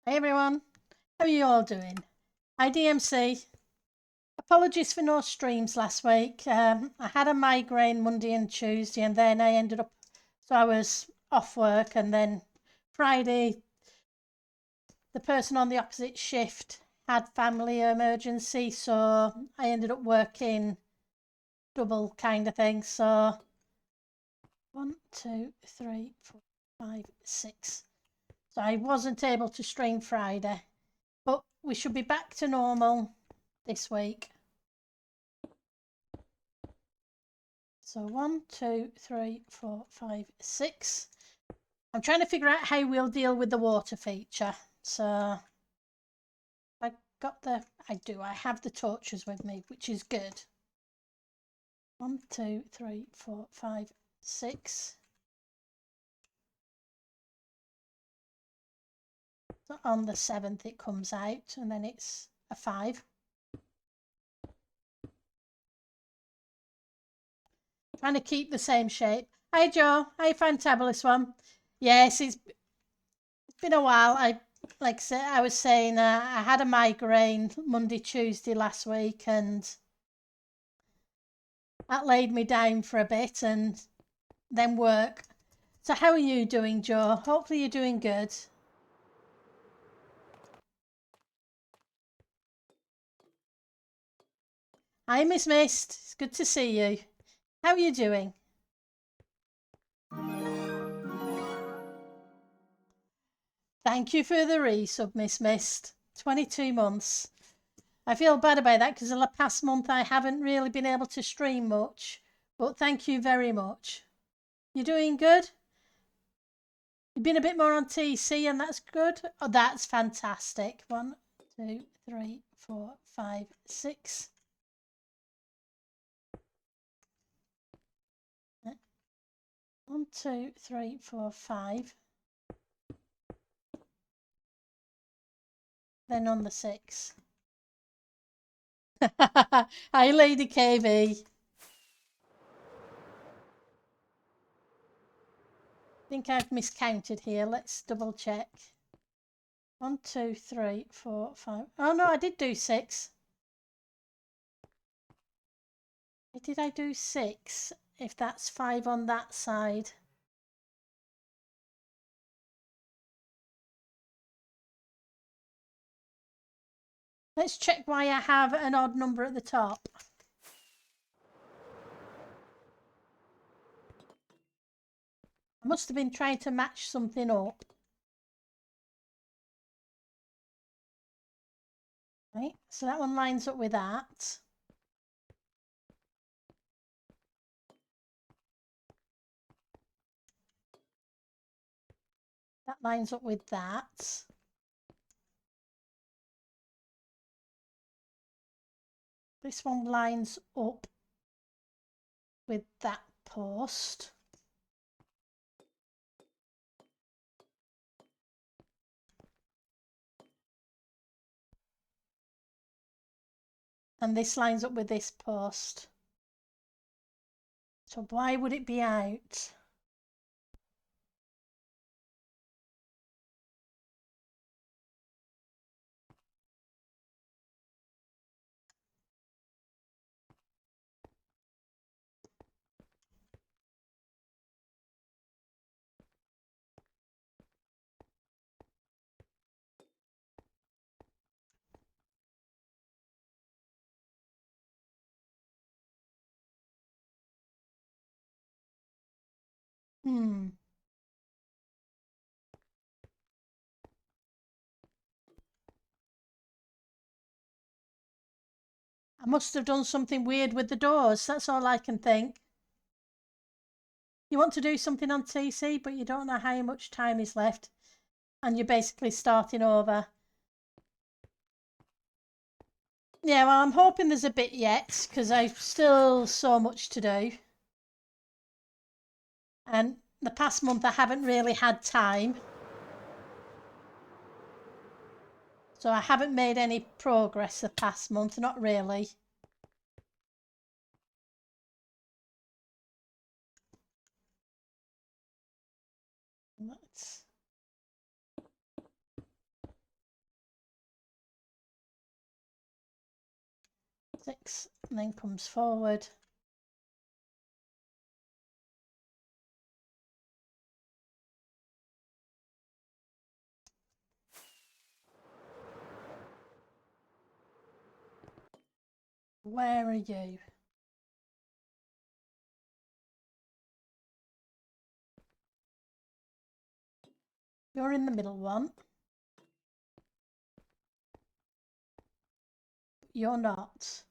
Hey everyone, how are you all doing? Hi DMC. Apologies for no streams last week. I had a migraine Monday and Tuesday, and then so I was off work, and then Friday, the person on the opposite shift had family emergency, so I ended up working double kind of thing. So 1, 2, 3, 4, 5, 6. So I wasn't able to stream Friday. But we should be back to normal this week. So 1, 2, 3, 4, 5, 6. I'm trying to figure out how we'll deal with the water feature. So I have the torches with me, which is good. 1, 2, 3, 4, 5, 6. So on the 7th it comes out, and then it's a 5. Trying to keep the same shape. Hi Joe, hi Fantabulous One. Yes, it's been a while. I was saying, I had a migraine Monday, Tuesday last week, and that laid me down for a bit, and then work. So how are you doing, Joe? Hopefully you're doing good. Hi, Miss Mist. It's good to see you. How are you doing? Thank you for the resub, Miss Mist. 22 months. I feel bad about that because the past month I haven't really been able to stream much, but thank you very much. You doing good? You've been a bit more on TC, and that's good. Oh, that's fantastic. 1, 2, 3, 4, 5, 6. 1, 2, 3, 4, 5. Then on the 6. Hi, Lady KV. I think I've miscounted here. Let's double check. 1, 2, 3, 4, 5. Oh no, I did do 6. Did I do 6? If that's 5 on that side. Let's check why I have an odd number at the top. I must have been trying to match something up. Right, so that one lines up with that. That lines up with that. This one lines up with that post. And this lines up with this post. So why would it be out? I must have done something weird with the doors. That's all I can think. You want to do something on TC, but you don't know how much time is left. And you're basically starting over. Yeah, well, I'm hoping there's a bit yet, because I've still so much to do. And the past month I haven't really had time. So I haven't made any progress the past month, not really. Let's... 6, and then comes forward. Where are you? You're in the middle one. You're not.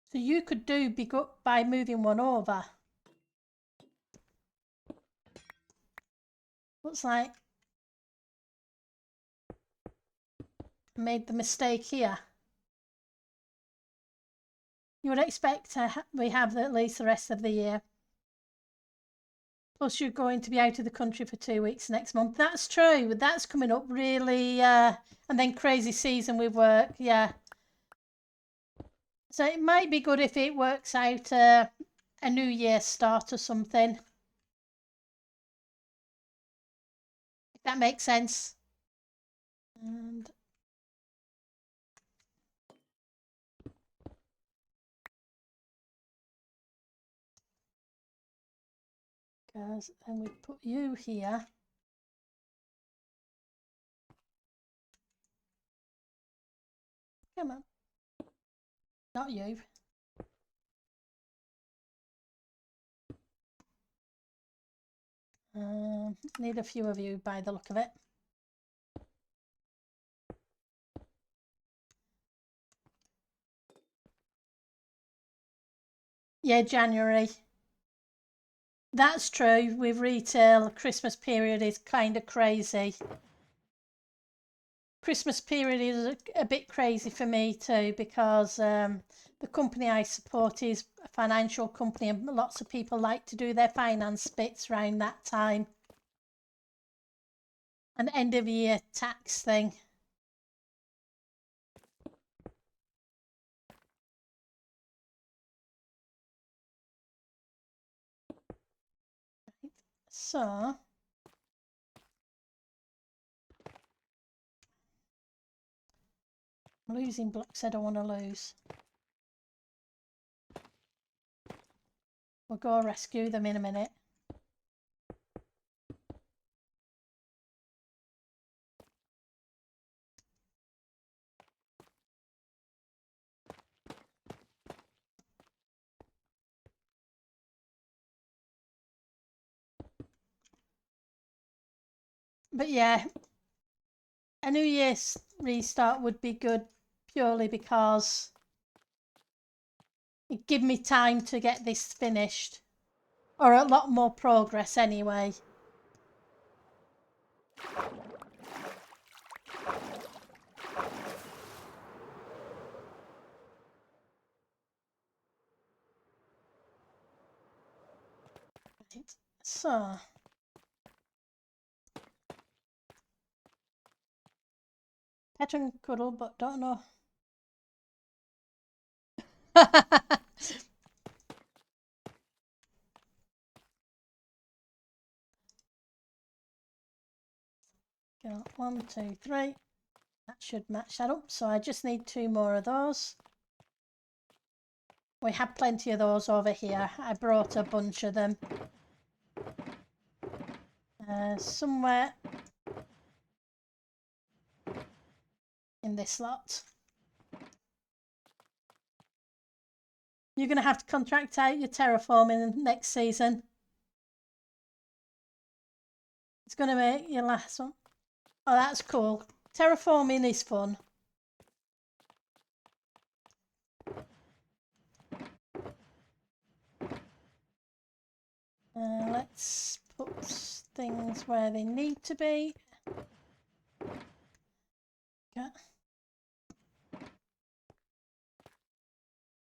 So you could do big up by moving one over. Looks like I made the mistake here. You would expect we have at least the rest of the year. Plus you're going to be out of the country for 2 weeks next month. That's true. That's coming up really. And then crazy season with work. Yeah. So it might be good if it works out a New Year start or something. If that makes sense. And because then we put you here. Come on. Not you. Need a few of you by the look of it. Yeah, January. That's true. With retail, Christmas period is kind of crazy. Christmas period is a bit crazy for me too because the company I support is a financial company and lots of people like to do their finance bits around that time. An end of year tax thing. Right. So I'm losing blocks I don't want to lose. We'll go rescue them in a minute. But yeah, a New Year's restart would be good purely because it'd give me time to get this finished. Or a lot more progress anyway. Right. So pet and cuddle, but don't know. Go 1, 2, 3. That should match that up. So I just need 2 more of those. We have plenty of those over here. I brought a bunch of them. Somewhere in this lot. You're going to have to contract out your terraforming next season. It's going to make your last one. Oh, that's cool. Terraforming is fun. Let's put things where they need to be. Okay.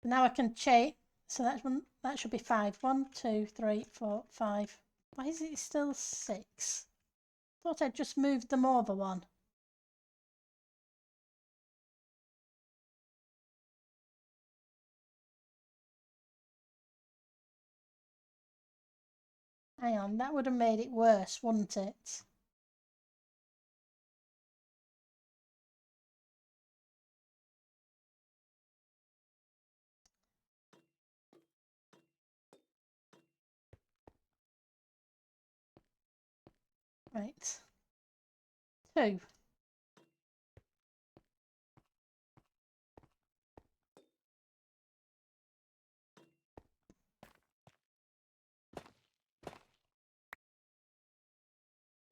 Now I can check. So that should be 5. 1, 2, 3, 4, 5. Why is it still 6? Thought I'd just moved them over one. Hang on, that would have made it worse, wouldn't it? Right. 2.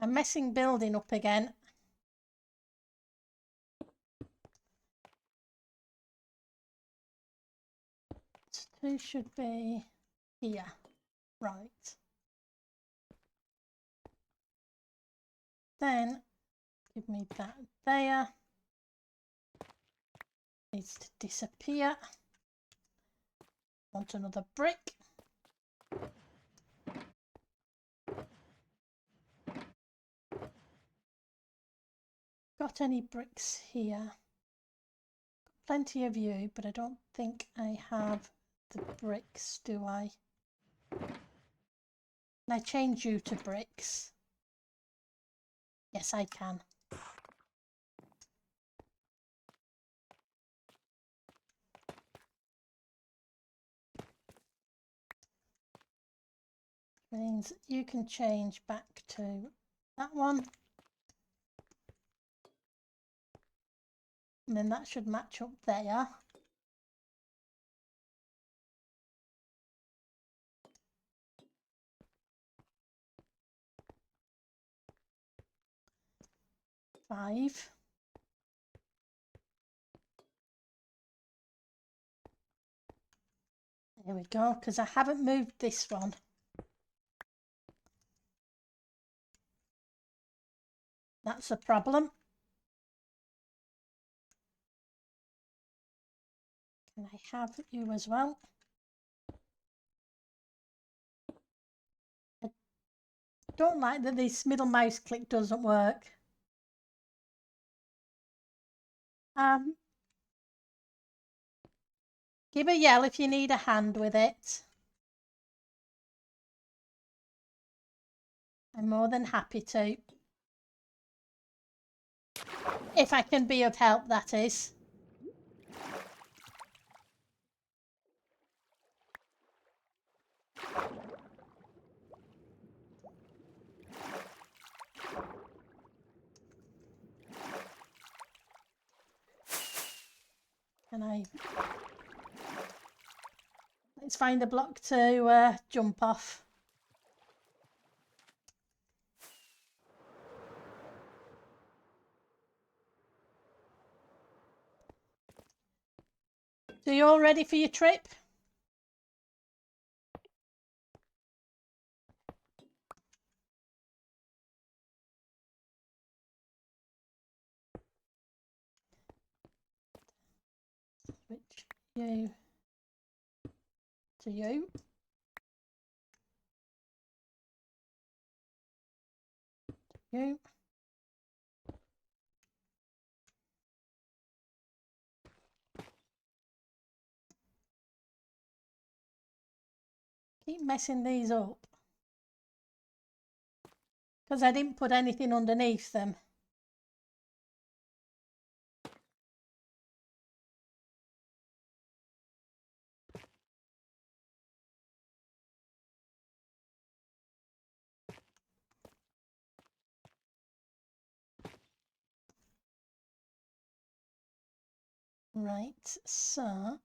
I'm messing building up again. Two should be here. Right. Then give me that there. Needs to disappear. Want another brick. Got any bricks here? Plenty of you, but I don't think I have the bricks, do I? Can I change you to bricks? Yes, I can. Means you can change back to that one. And then that should match up there. Five. There we go, because I haven't moved this one. That's a problem. Can I have you as well? I don't like that this middle mouse click doesn't work. Give a yell if you need a hand with it. I'm more than happy to. If I can be of help, that is. Can I... Let's find a block to jump off. So you all ready for your trip? Switch you to you. You. Keep messing these up. Because I didn't put anything underneath them. Right, so...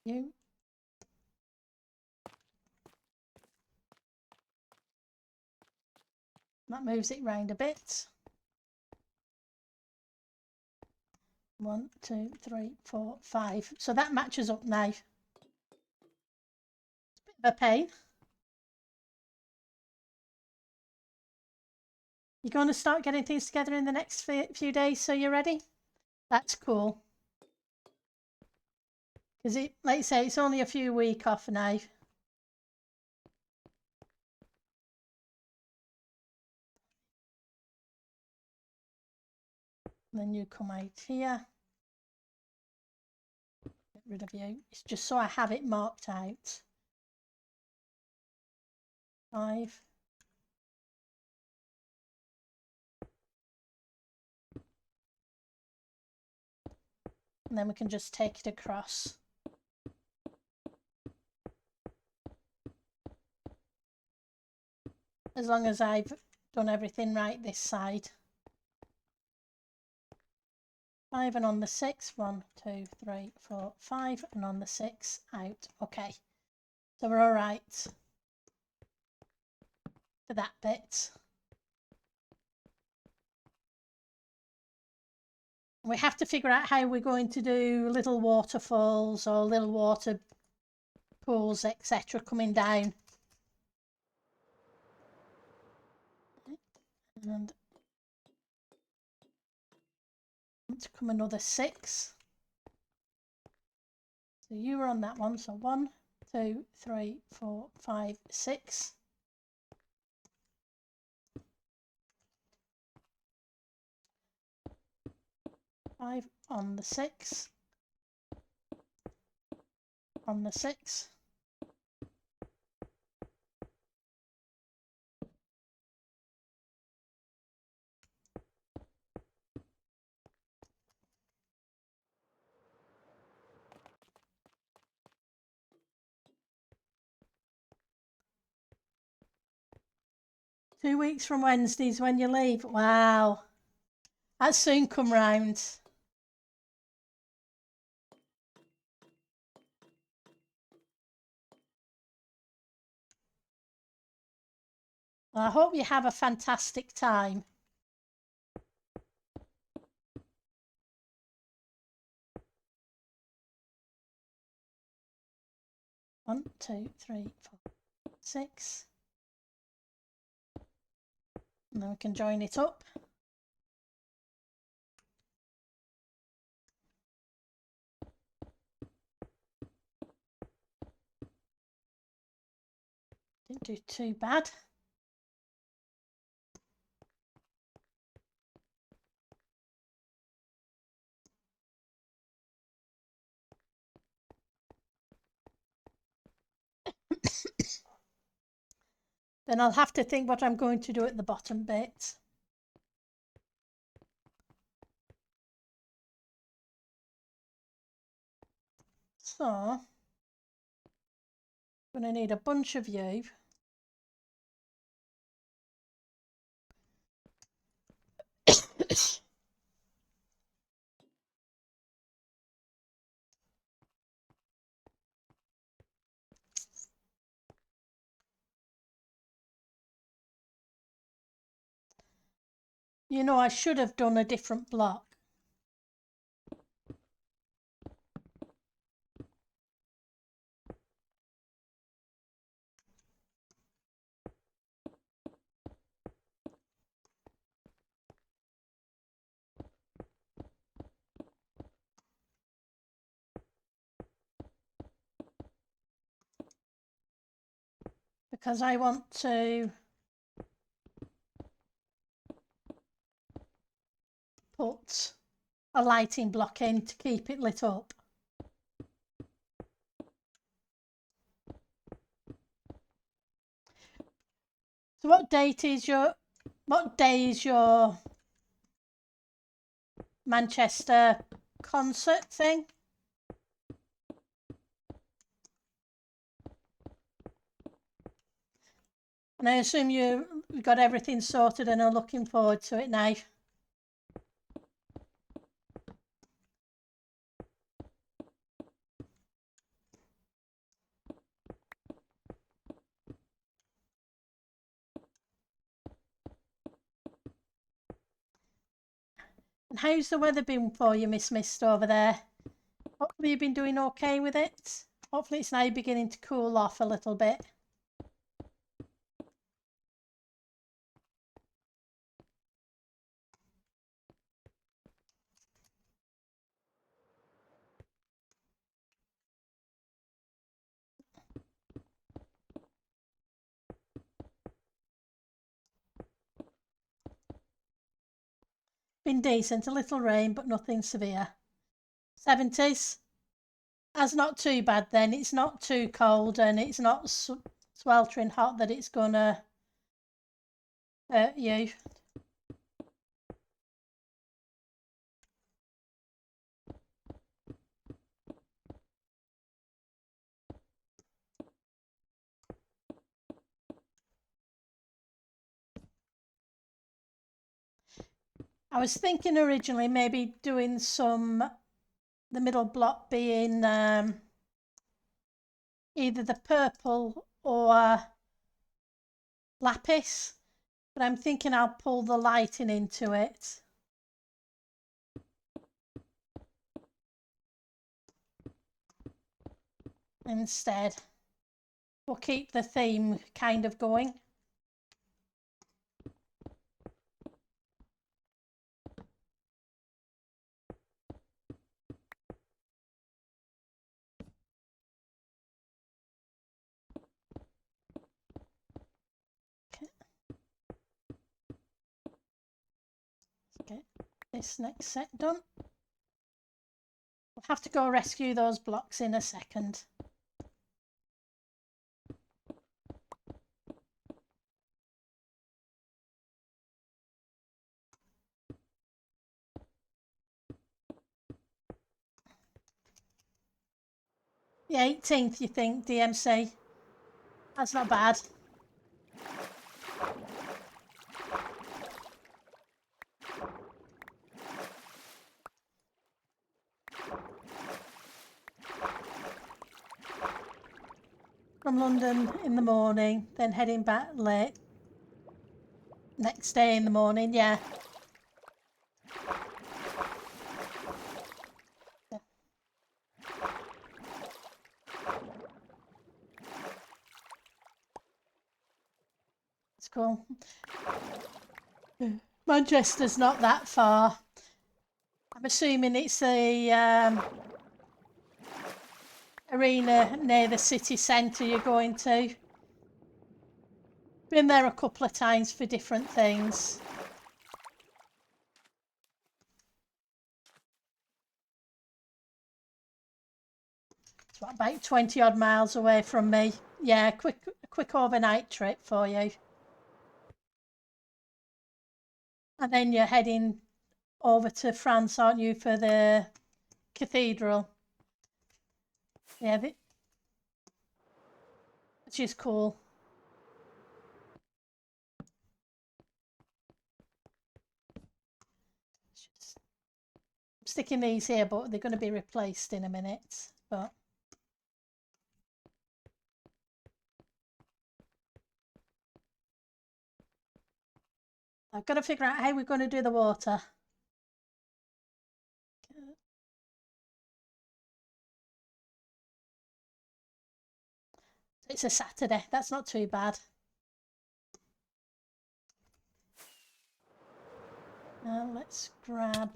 You. That moves it round a bit. 1, 2, 3, 4, 5. So that matches up now. It's a bit of a pain. You're going to start getting things together in the next few days, so you're ready? That's cool. Because it, like you say, it's only a few weeks off now. Then you come out here. rid of you. It's just so I have it marked out. 5. And then we can just take it across. As long as I've done everything right this side. 5 and on the 6, 1, 2, 3, 4, 5 and on the 6 out. Okay, so we're all right for that bit. We have to figure out how we're going to do little waterfalls or little water pools, etc. coming down. And to come another 6. So you were on that one, so 1, 2, 3, 4, 5, 6. Five on the 6. On the 6. Two weeks from Wednesdays when you leave. Wow. That's soon come round. Well, I hope you have a fantastic time. One, 2, 3, 4, 6. And then we can join it up. Didn't do too bad. Then I'll have to think what I'm going to do at the bottom bit. So, I'm going to need a bunch of you. You know, I should have done a different block. Because I want to put a lighting block in to keep it lit up. So what day is your Manchester concert thing? And I assume you got everything sorted and are looking forward to it now. And how's the weather been for you, Miss Mist, over there? Hopefully you've been doing okay with it. Hopefully it's now beginning to cool off a little bit. Been decent, a little rain, but nothing severe. 70s. That's not too bad then. It's not too cold and it's not sweltering hot that it's gonna hurt you. I was thinking originally maybe doing the middle block being either the purple or lapis, but I'm thinking I'll pull the lighting into it. Instead, we'll keep the theme kind of going. Get this next set done. We'll have to go rescue those blocks in a second. The 18th, you think, DMC? That's not bad. From London in the morning, then heading back late. Next day in the morning, yeah. It's cool. Manchester's not that far. I'm assuming it's a arena near the city centre you're going to. Been there a couple of times for different things. It's about 20 odd miles away from me. Yeah, a quick overnight trip for you. And then you're heading over to France, aren't you, for the cathedral? Yeah, which is cool. I'm sticking these here, but they're going to be replaced in a minute. But I've got to figure out how we're going to do the water. It's a Saturday. That's not too bad. Let's grab...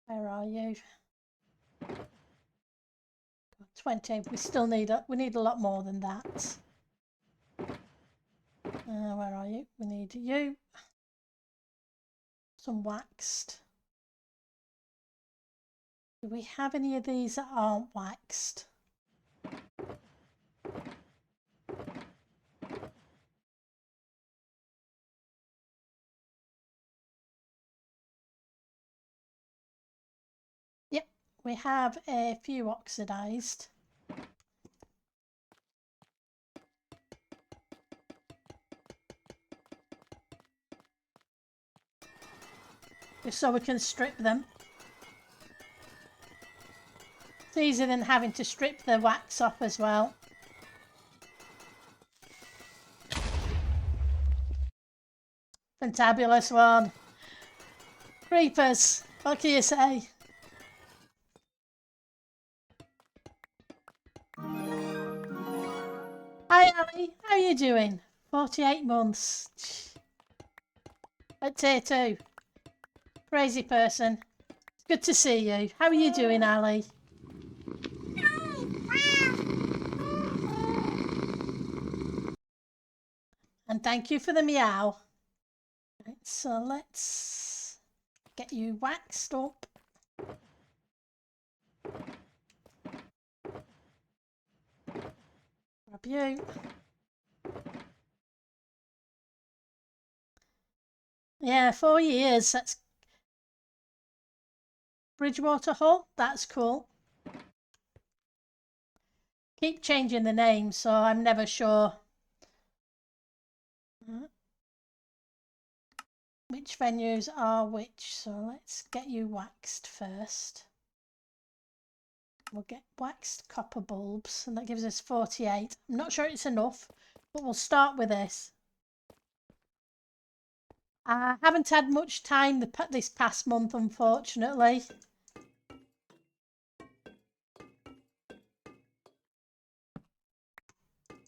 Where are you? 20. We still need we need a lot more than that. Where are you? We need you. Some waxed. Do we have any of these that aren't waxed? Yep, we have a few oxidized. Just so we can strip them. It's easier than having to strip the wax off as well. Fantabulous one. Creepers, what can you say? Hi Ali, how are you doing? 48 months. At tier 2. Crazy person. It's good to see you. How are you doing, Ali? And thank you for the meow. Right, so let's get you waxed up. Grab you. Yeah, 4 years. That's Bridgewater Hall. That's cool. Keep changing the name, so I'm never sure which venues are which. So let's get you waxed first. We'll get waxed copper bulbs, and that gives us 48. I'm not sure it's enough, but we'll start with this. I haven't had much time this past month, unfortunately.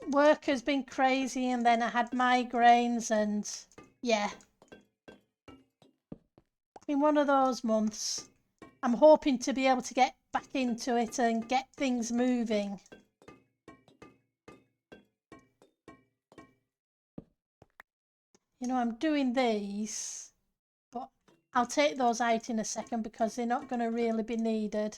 Work has been crazy, and then I had migraines, and yeah. It's been one of those months. I'm hoping to be able to get back into it and get things moving. You know, I'm doing these, but I'll take those out in a second because they're not going to really be needed.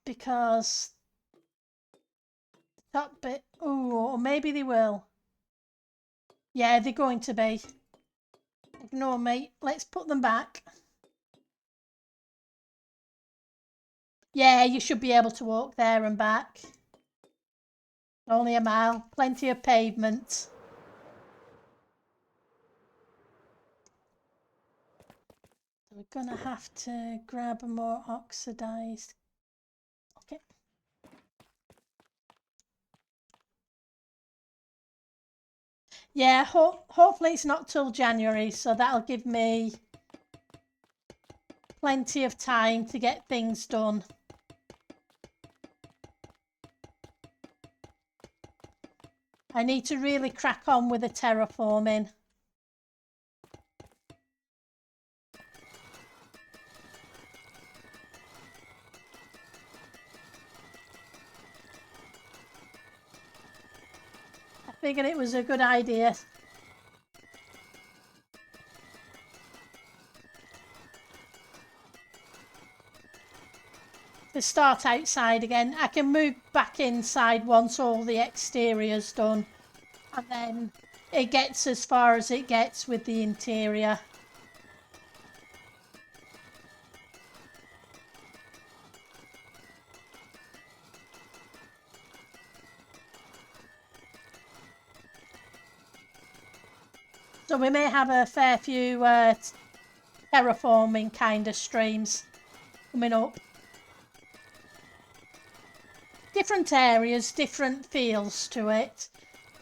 Because that bit, oh, or maybe they will. Yeah, they're going to be. Ignore me. Let's put them back. Yeah, you should be able to walk there and back. Only a mile. Plenty of pavement. So we're going to have to grab a more oxidized. Okay. Yeah, hopefully it's not till January, so that'll give me plenty of time to get things done. I need to really crack on with the terraforming. I figured it was a good idea. To start outside again. I can move back inside once all the exterior's done, and then it gets as far as it gets with the interior. So we may have a fair few terraforming kind of streams coming up. Different areas, different feels to it,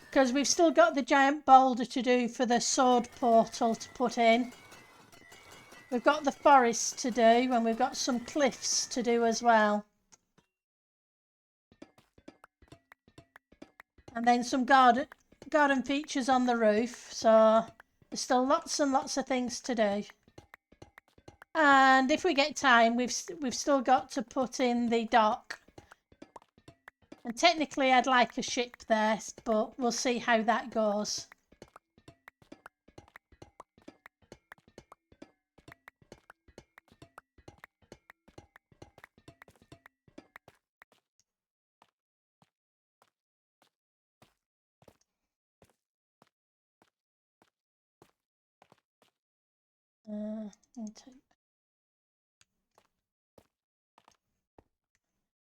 because we've still got the giant boulder to do for the sword portal to put in. We've got the forest to do, and we've got some cliffs to do as well. And then some garden features on the roof, so there's still lots and lots of things to do. And if we get time, we've still got to put in the dock. And technically I'd like a ship there, but we'll see how that goes.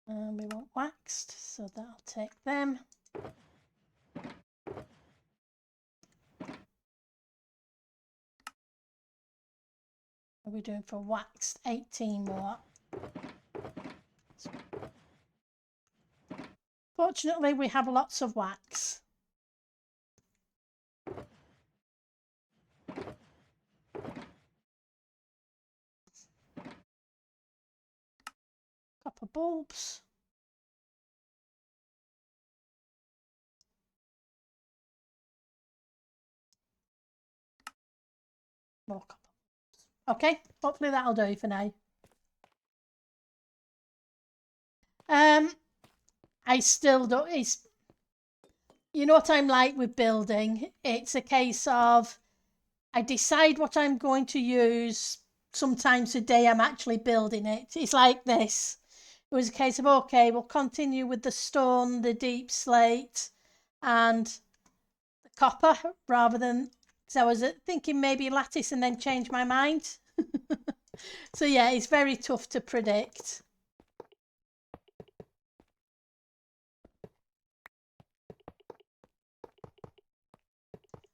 We want waxed, so that'll take them. What are we doing for waxed? 18 more. Fortunately, we have lots of wax. Copper bulbs. More copper. Okay, hopefully that'll do for now. I still don't. You know what I'm like with building? It's a case of I decide what I'm going to use. Sometimes the day I'm actually building it. It's like this. It was a case of, okay, we'll continue with the stone, the deep slate, and the copper rather than, because I was thinking maybe lattice and then change my mind. So yeah, it's very tough to predict.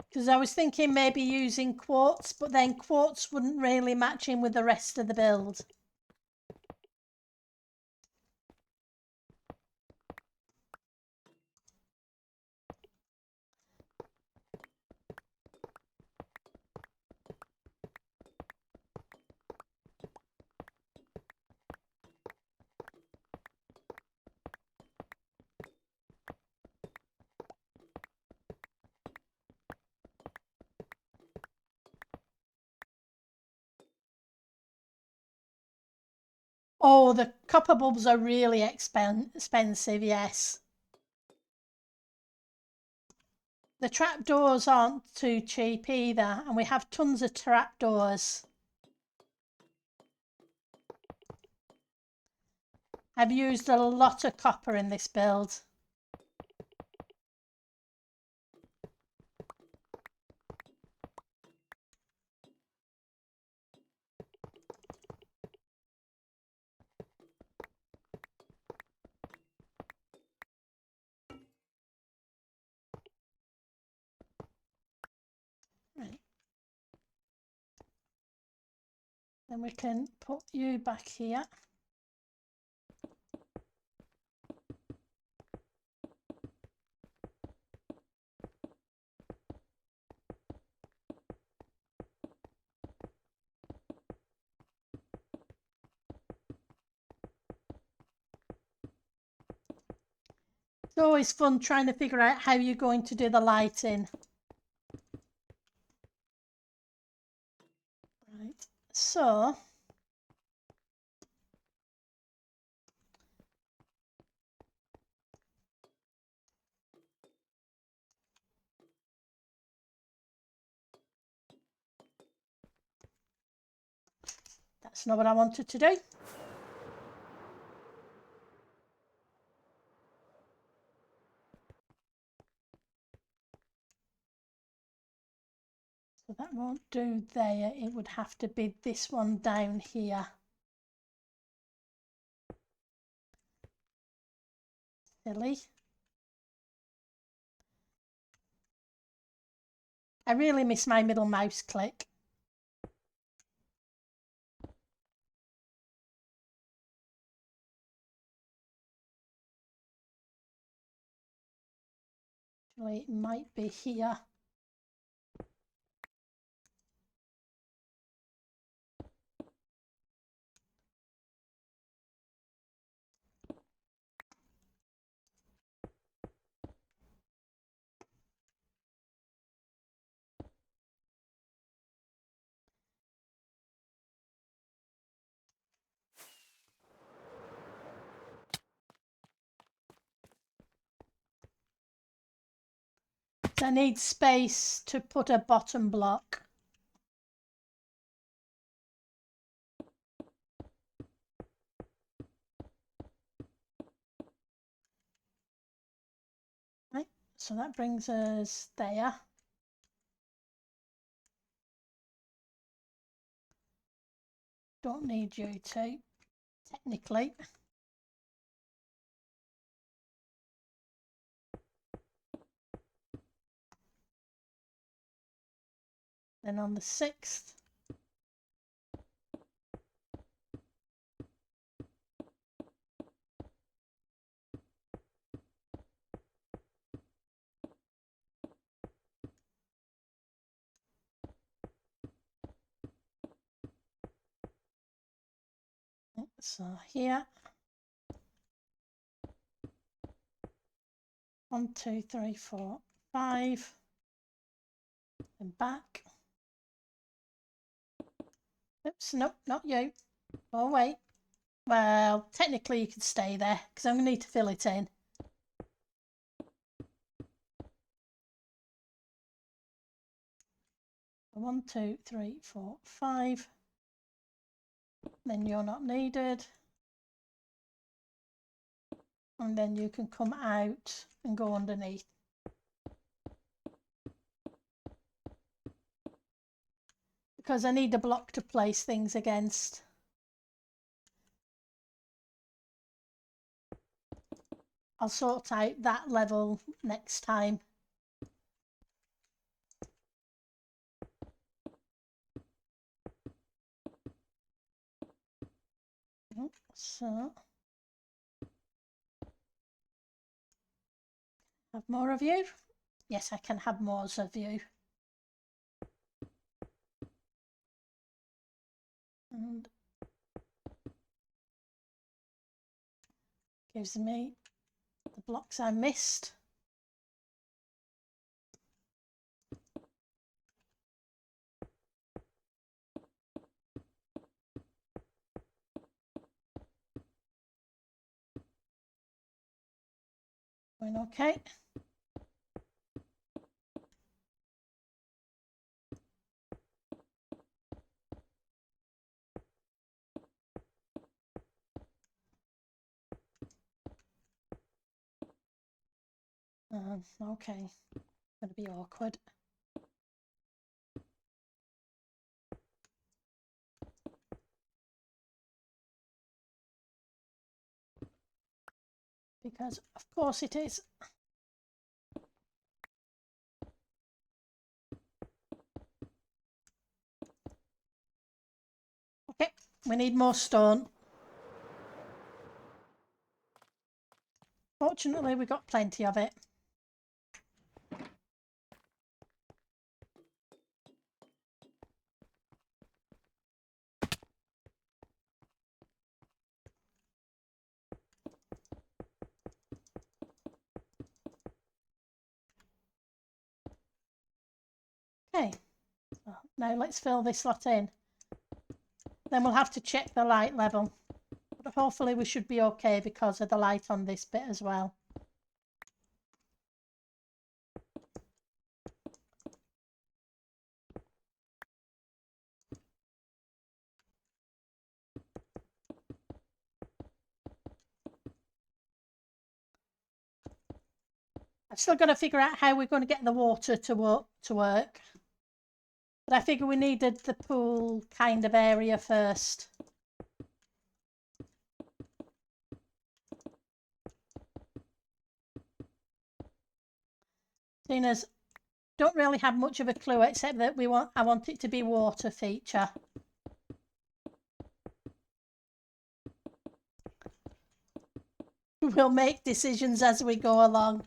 Because I was thinking maybe using quartz, but then quartz wouldn't really match in with the rest of the build. Oh, the copper bulbs are really expensive, yes. The trapdoors aren't too cheap either, and we have tons of trapdoors. I've used a lot of copper in this build. Right. Then we can put you back here. It's always fun trying to figure out how you're going to do the lighting. Right, so that's not what I wanted to do. So that won't do there. It would have to be this one down here. Silly. I really miss my middle mouse click. Actually, it might be here. So I need space to put a bottom block. Right, so that brings us there. Don't need you to, technically. Then on the 6th, so here, 1, 2, 3, 4, 5, and back. Oops, nope, not you. Oh, wait. Well, technically you could stay there because I'm going to need to fill it in. One, two, three, four, five. Then you're not needed. And then you can come out and go underneath. Because I need a block to place things against. I'll sort out that level next time. So, have more of you? Yes, I can have more of you. And gives me the blocks I missed. Going okay. Okay, going to be awkward. Because of course it is. Okay, we need more stone. Fortunately, we got plenty of it. Okay, so now let's fill this lot in. Then we'll have to check the light level. But hopefully we should be okay because of the light on this bit as well. I've still got to figure out how we're going to get the water to work. But I figure we needed the pool kind of area first. Seeing as don't really have much of a clue except that I want it to be water feature. We'll make decisions as we go along.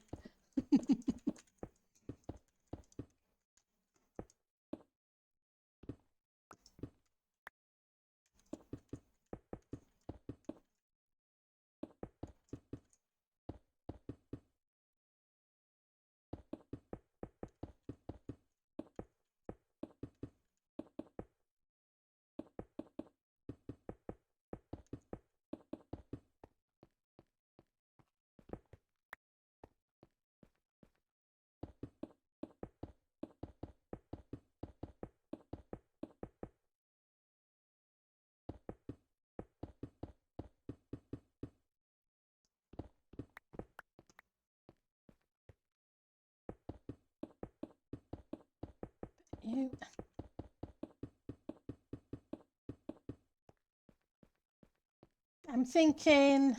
I'm thinking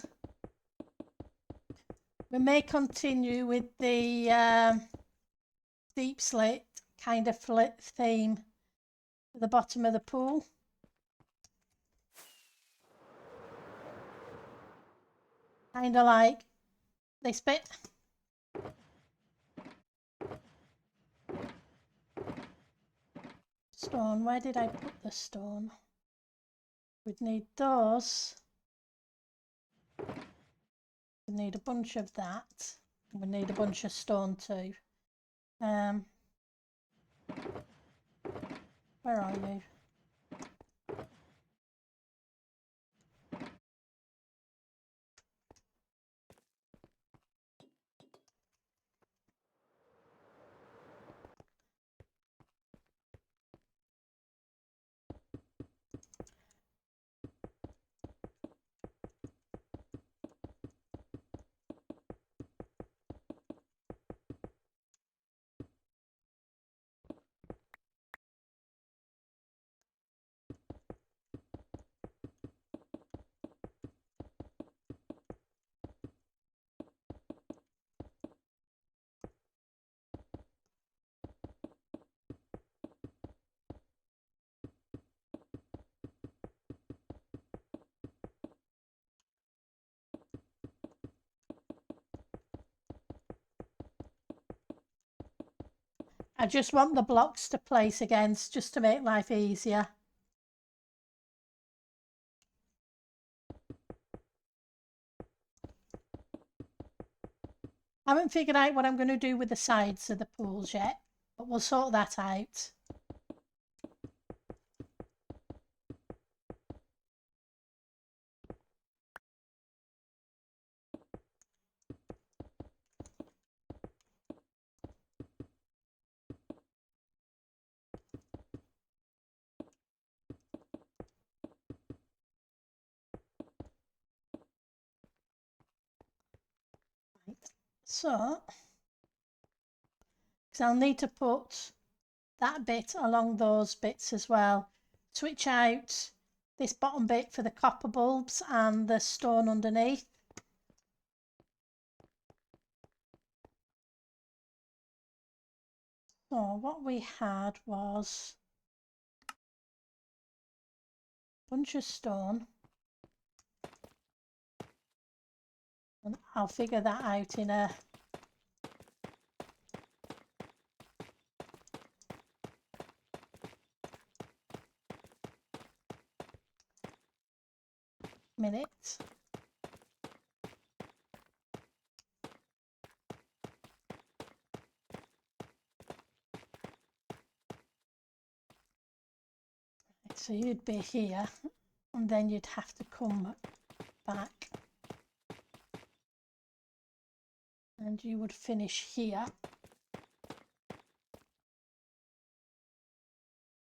we may continue with the deep slit kind of flip theme at the bottom of the pool. Kind of like this bit. Stone, where did I put the stone? We'd need those. We need a bunch of that. We need a bunch of stone too. Where are you? I just want the blocks to place against, just to make life easier. I haven't figured out what I'm going to do with the sides of the pools yet, but we'll sort that out. So, because I'll need to put that bit along those bits as well. Switch out this bottom bit for the copper bulbs and the stone underneath. So what we had was a bunch of stone. And I'll figure that out in a minute. So you'd be here and then you'd have to come back and you would finish here.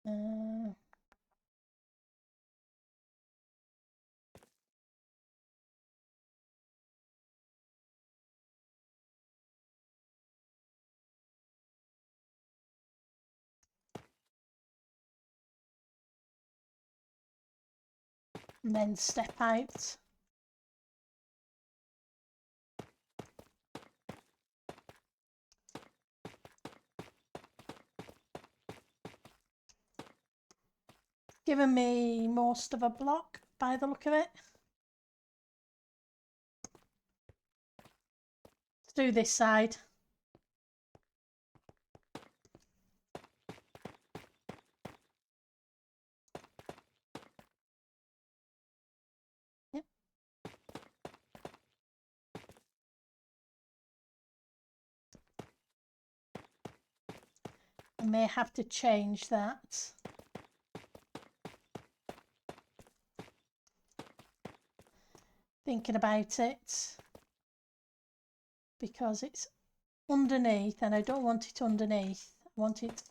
And then step out. Given me most of a block by the look of it. Let's do this side. Yep. I may have to change that. Thinking about it, because it's underneath and I don't want it underneath. I want it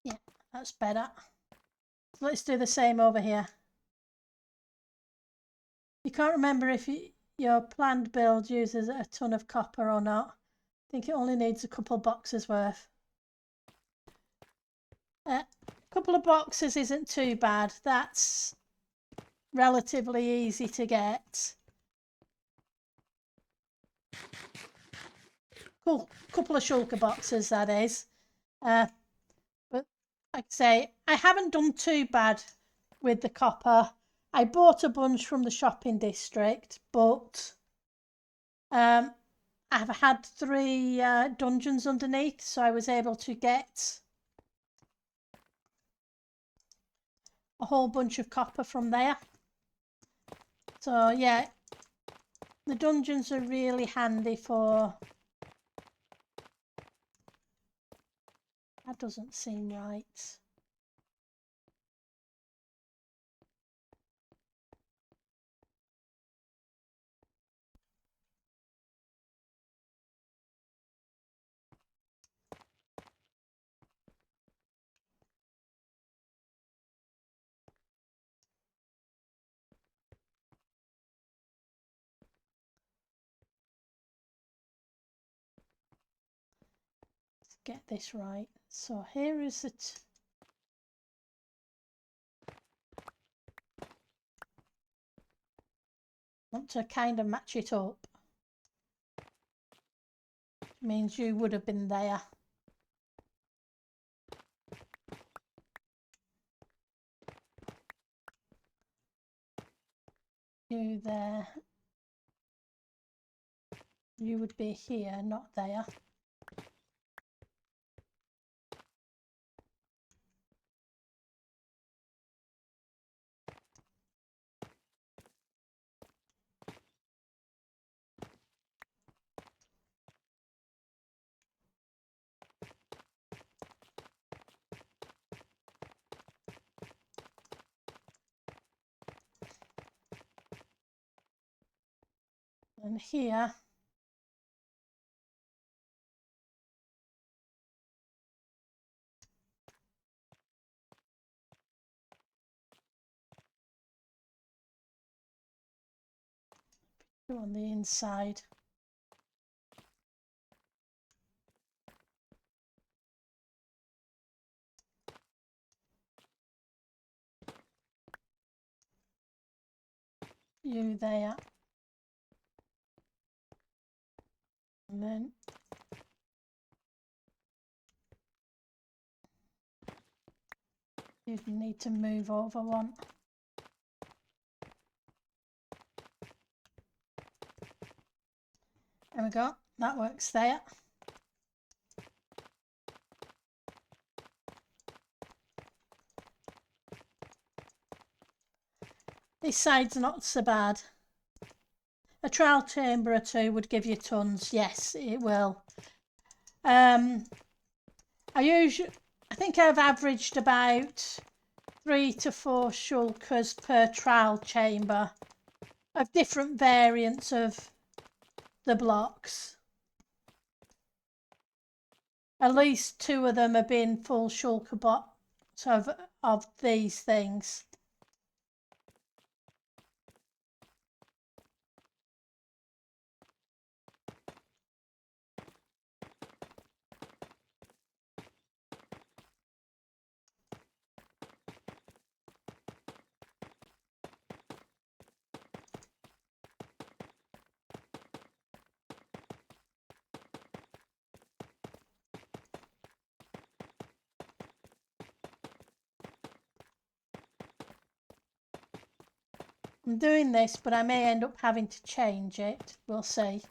yeah, that's better. So let's do the same over here. You can't remember if your planned build uses a ton of copper or not. I think it only needs a couple boxes worth. A couple of boxes isn't too bad. That's relatively easy to get. Cool. Couple of shulker boxes, that is. But like I say, I haven't done too bad with the copper. I bought a bunch from the shopping district, but I've had 3 dungeons underneath, so I was able to get a whole bunch of copper from there. So yeah, the dungeons are really handy for... That doesn't seem right. Let's get this right. So here is it. Want to kind of match it up. Means you would have been there. You there. You would be here, not there. And here, on the inside. You there. And then you need to move over one. There we go. That works there. This side's not so bad. A trial chamber or two would give you tons. Yes, it will. I think I've averaged about 3 to 4 shulkers per trial chamber of different variants of the blocks. At least 2 of them have been full shulker blocks of these things. I'm doing this, but I may end up having to change it. We'll see.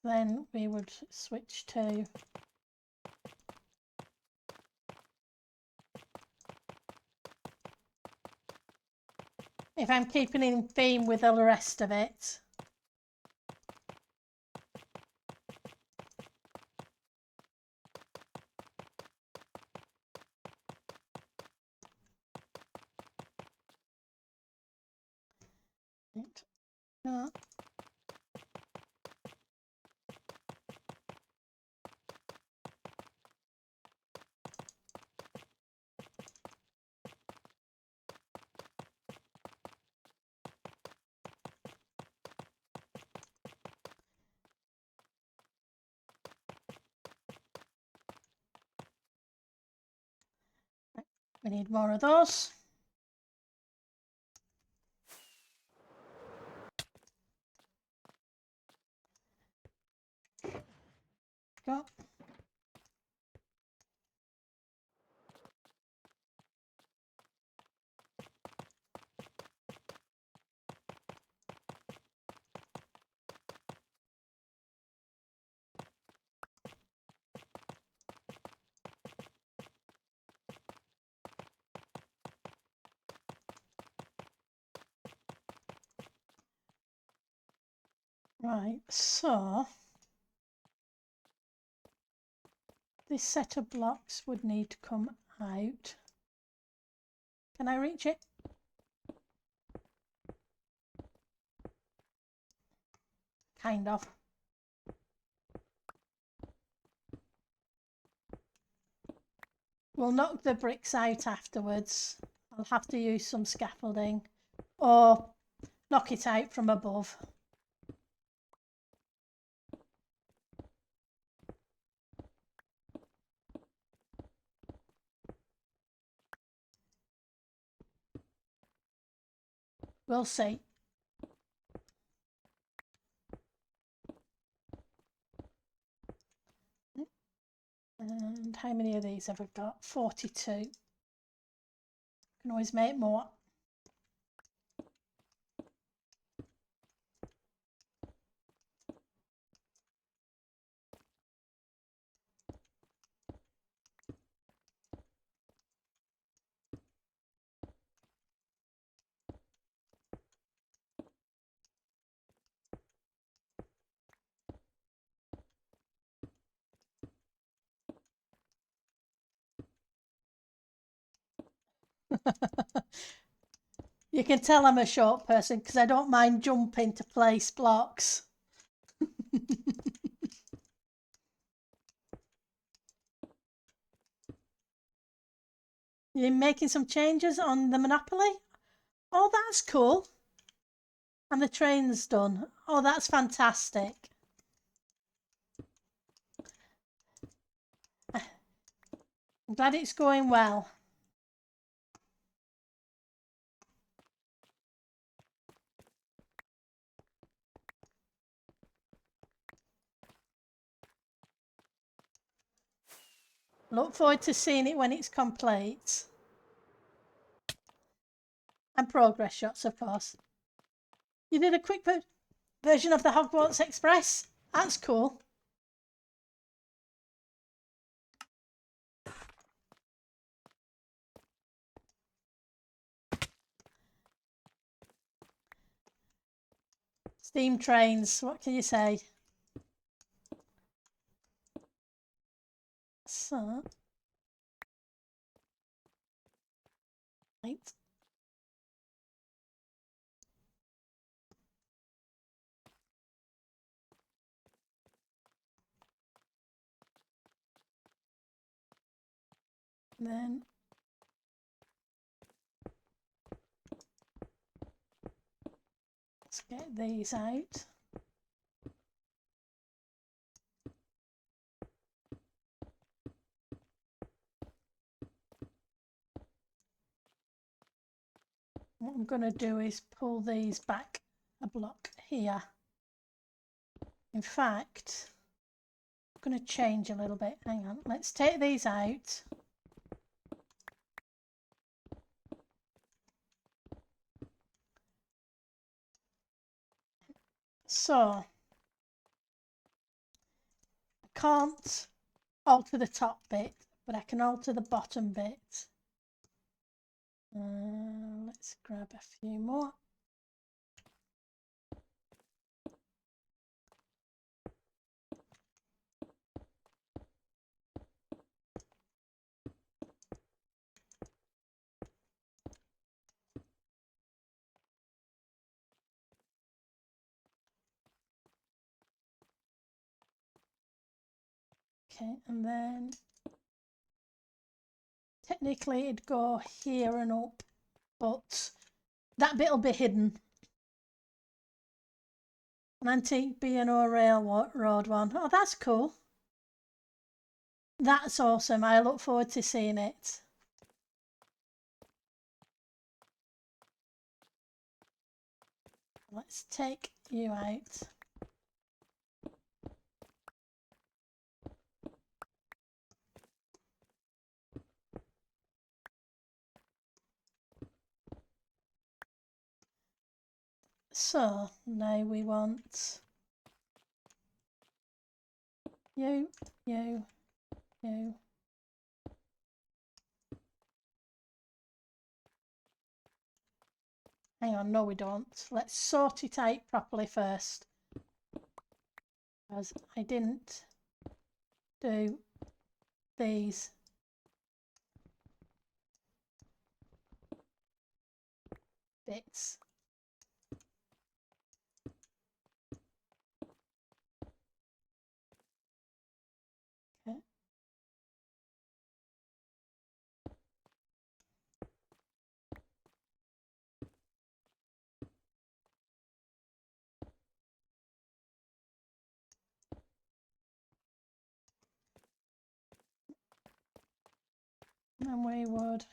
Then we would switch to if I'm keeping in theme with the rest of it. We need more of those. Go. Right, so this set of blocks would need to come out. Can I reach it? Kind of. We'll knock the bricks out afterwards. I'll have to use some scaffolding or knock it out from above. We'll see. And how many of these have I got? 42. Can always make more. You can tell I'm a short person because I don't mind jumping to place blocks. You're making some changes on the Monopoly? Oh, that's cool. And the train's done. Oh, that's fantastic. I'm glad it's going well. Look forward to seeing it when it's complete. And progress shots, of course. You did a quick version of the Hogwarts Express? That's cool. Steam trains, what can you say? So, right. Then let's get these out. What I'm going to do is pull these back a block here. In fact, I'm going to change a little bit. Hang on, let's take these out. So, I can't alter the top bit, but I can alter the bottom bit. Let's grab a few more. Okay, and then technically it'd go here and up, but that bit'll be hidden. An antique B&O railroad one. Oh, that's cool. That's awesome. I look forward to seeing it. Let's take you out. So now we want you. Hang on, no we don't. Let's sort it out properly first. As I didn't do these. Bits. Okay. And we would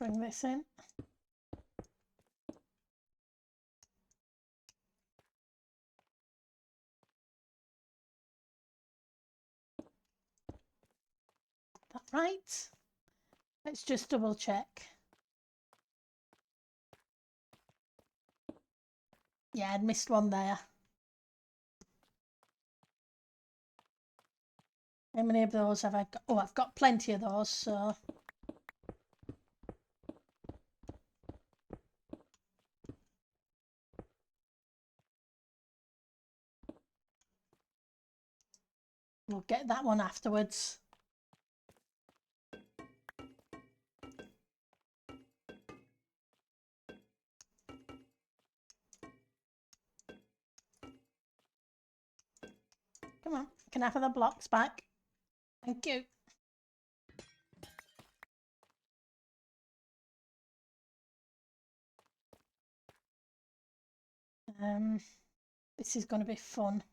bring this in. That right? Let's just double check. Yeah, I'd missed one there. How many of those have I got? Oh, I've got plenty of those, so... We'll get that one afterwards. Come on, can I have the blocks back? Thank you. This is going to be fun.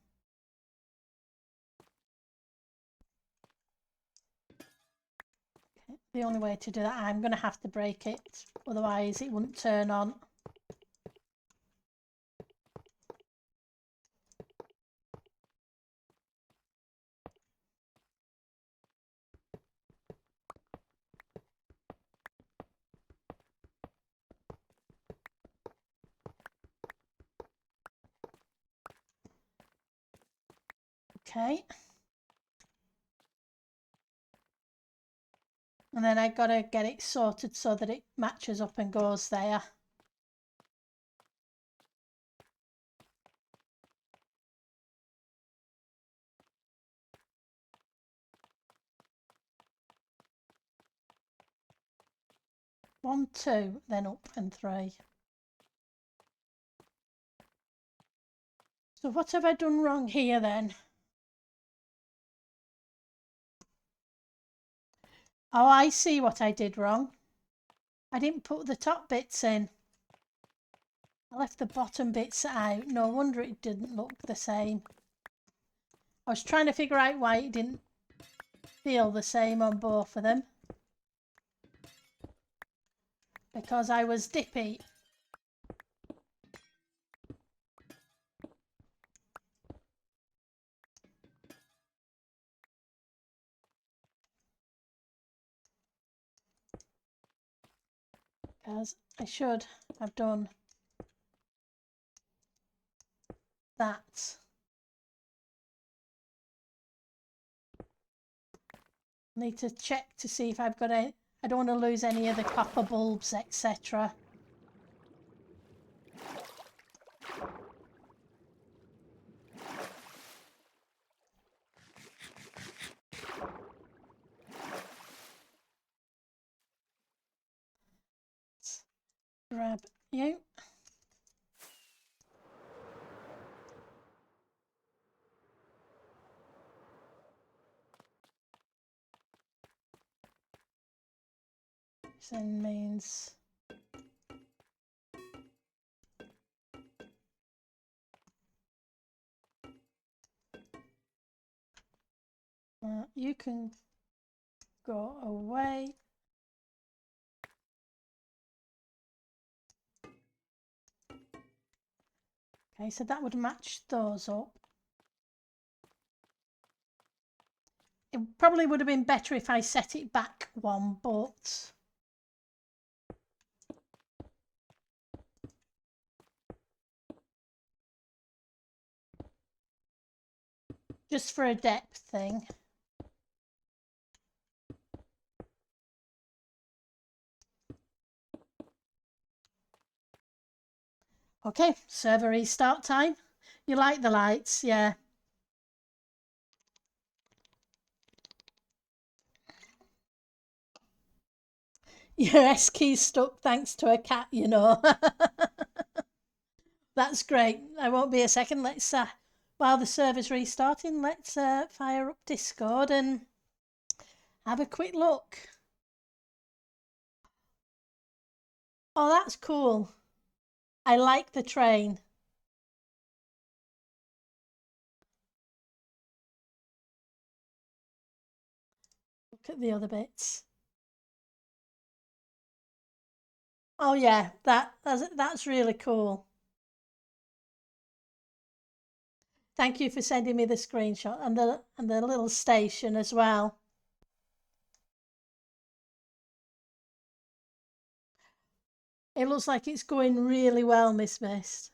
Okay, the only way to do that, I'm going to have to break it, otherwise it wouldn't turn on. Okay. And then I've got to get it sorted so that it matches up and goes there. One, two, then up and three. So what have I done wrong here then? Oh, I see what I did wrong. I didn't put the top bits in. I left the bottom bits out. No wonder it didn't look the same. I was trying to figure out why it didn't feel the same on both of them. Because I was dippy. Because I should have done that. Need to check to see if I've got any. I don't want to lose any of the copper bulbs, etc. Let's grab you. Which then means you can go away. Okay, so that would match those up. It probably would have been better if I set it back one, but just for a depth thing. Okay, server restart time. You like the lights, yeah. Your S key's stuck thanks to a cat, you know. That's great. I won't be a second. Let's, while the server's restarting, let's fire up Discord and have a quick look. Oh, that's cool. I like the train. Look at the other bits. Oh yeah, that's really cool. Thank you for sending me the screenshot and the little station as well. It looks like it's going really well, Miss Mist.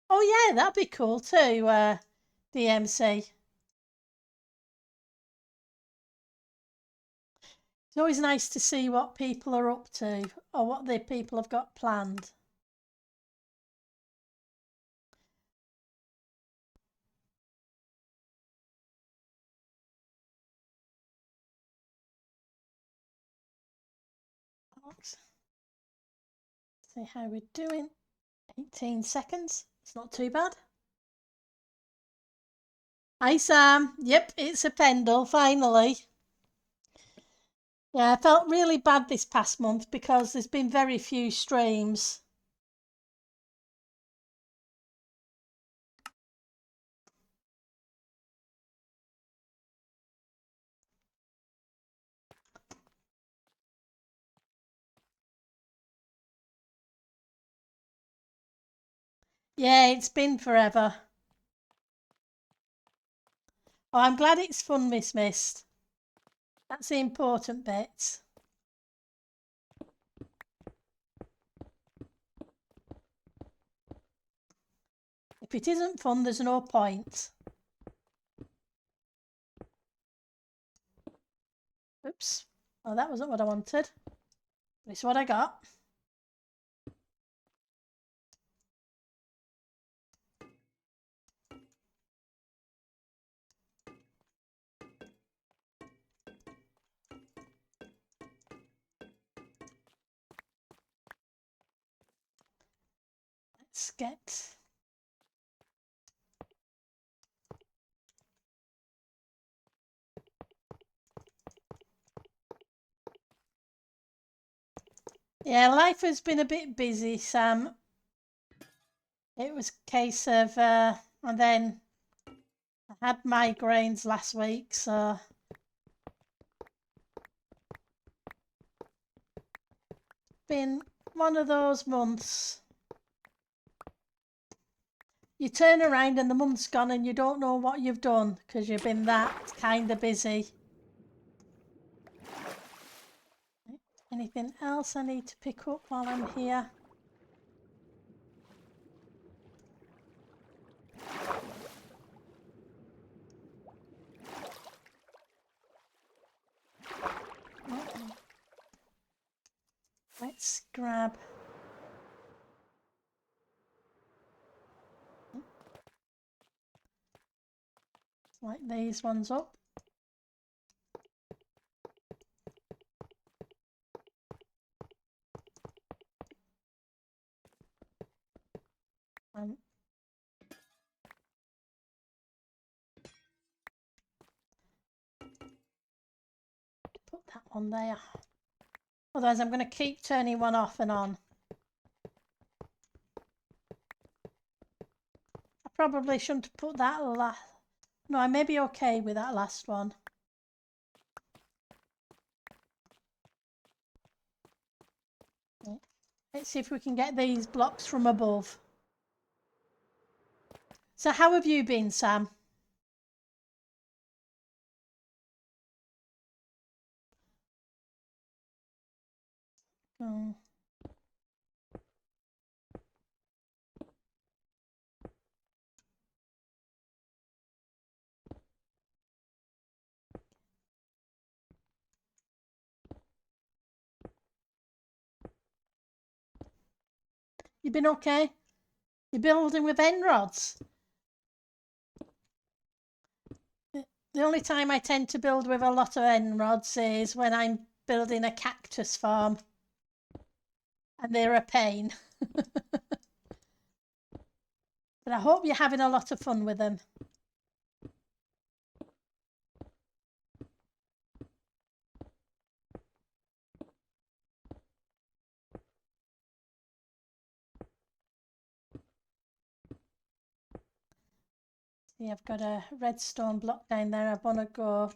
Oh yeah, that'd be cool too, DMC. It's always nice to see what people are up to or what the people have got planned. Let's see how we're doing. 18 seconds. It's not too bad. Hi Sam. Yep, it's a Pendle finally. Yeah, I felt really bad this past month because there's been very few streams. Yeah, it's been forever. Oh, I'm glad it's fun, Miss Mist. That's the important bit. If it isn't fun, there's no point. Oops. Oh, that wasn't what I wanted. But it's what I got. Let's get... Yeah, life has been a bit busy, Sam. It was a case of... and then I had migraines last week, so... Been one of those months. You turn around and the month's gone and you don't know what you've done because you've been that kind of busy. Anything else I need to pick up while I'm here? Let's grab... Light these ones up. And put that one there. Otherwise I'm going to keep turning one off and on. I probably shouldn't have put that last... No, I may be okay with that last one. Let's see if we can get these blocks from above. So how have you been, Sam? Oh. You been okay? You're building with end rods? The only time I tend to build with a lot of end rods is when I'm building a cactus farm. And they're a pain. But I hope you're having a lot of fun with them. See, I've got a redstone block down there. I want to go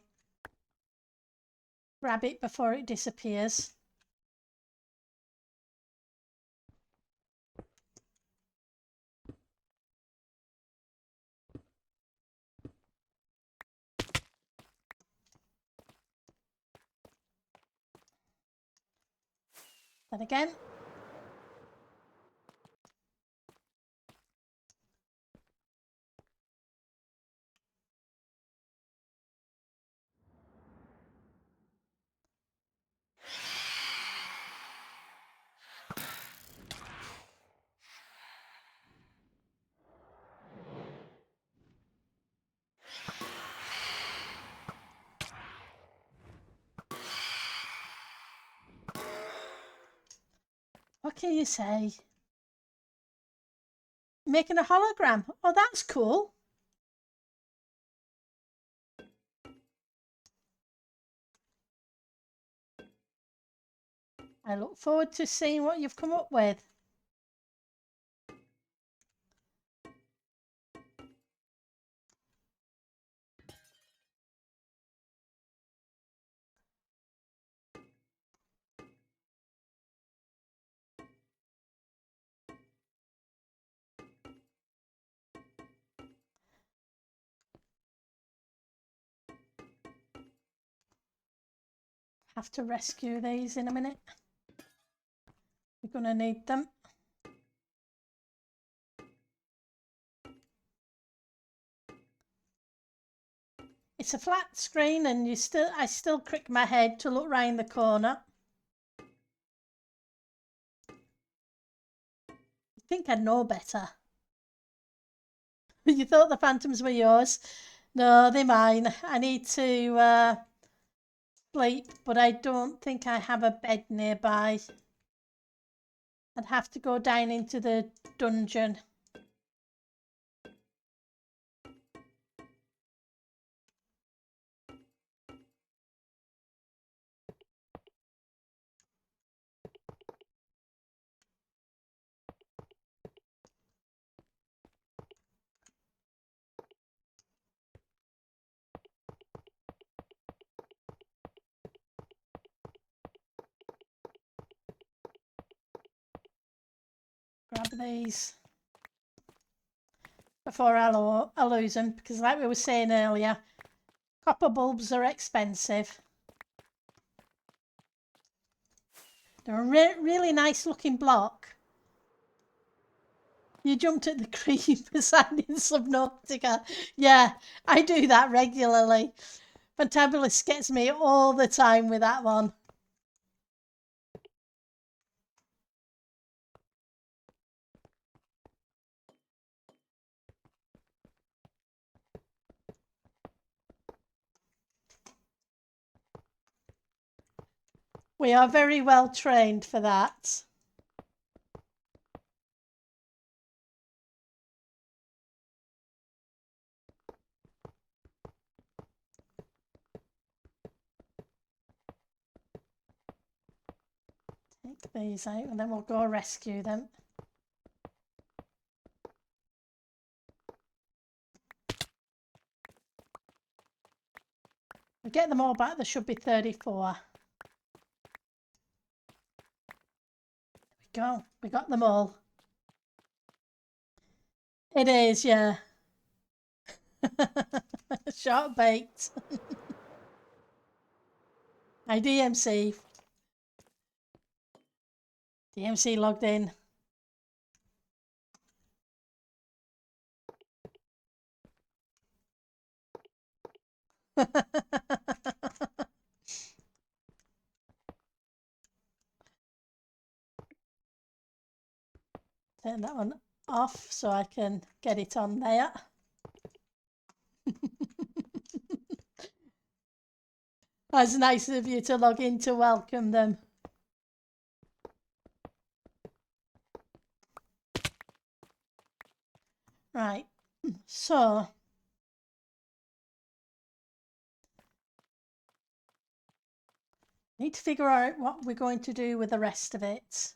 grab it before it disappears. Then again. What can you say? Making a hologram. Oh, that's cool. I look forward to seeing what you've come up with. Have to rescue these in a minute. We're going to need them. It's a flat screen and I still crick my head to look round the corner. I think I know better. You thought the phantoms were yours? No, they're mine. I need to sleep, but I don't think I have a bed nearby. I'd have to go down into the dungeon. Grab these before I lose them, because like we were saying earlier, copper bulbs are expensive. They're a really nice looking block. You jumped at the creeper sign in Subnautica. Yeah, I do that regularly. Fantabulous gets me all the time with that one. We are very well trained for that. Take these out and then we'll go rescue them. We get them all back, there should be 34. There we go, we got them all. It is, yeah. Sharp baked. Hi DMC. DMC logged in. Turn that one off so I can get it on there. That's nice of you to log in to welcome them. Right, so need to figure out what we're going to do with the rest of it.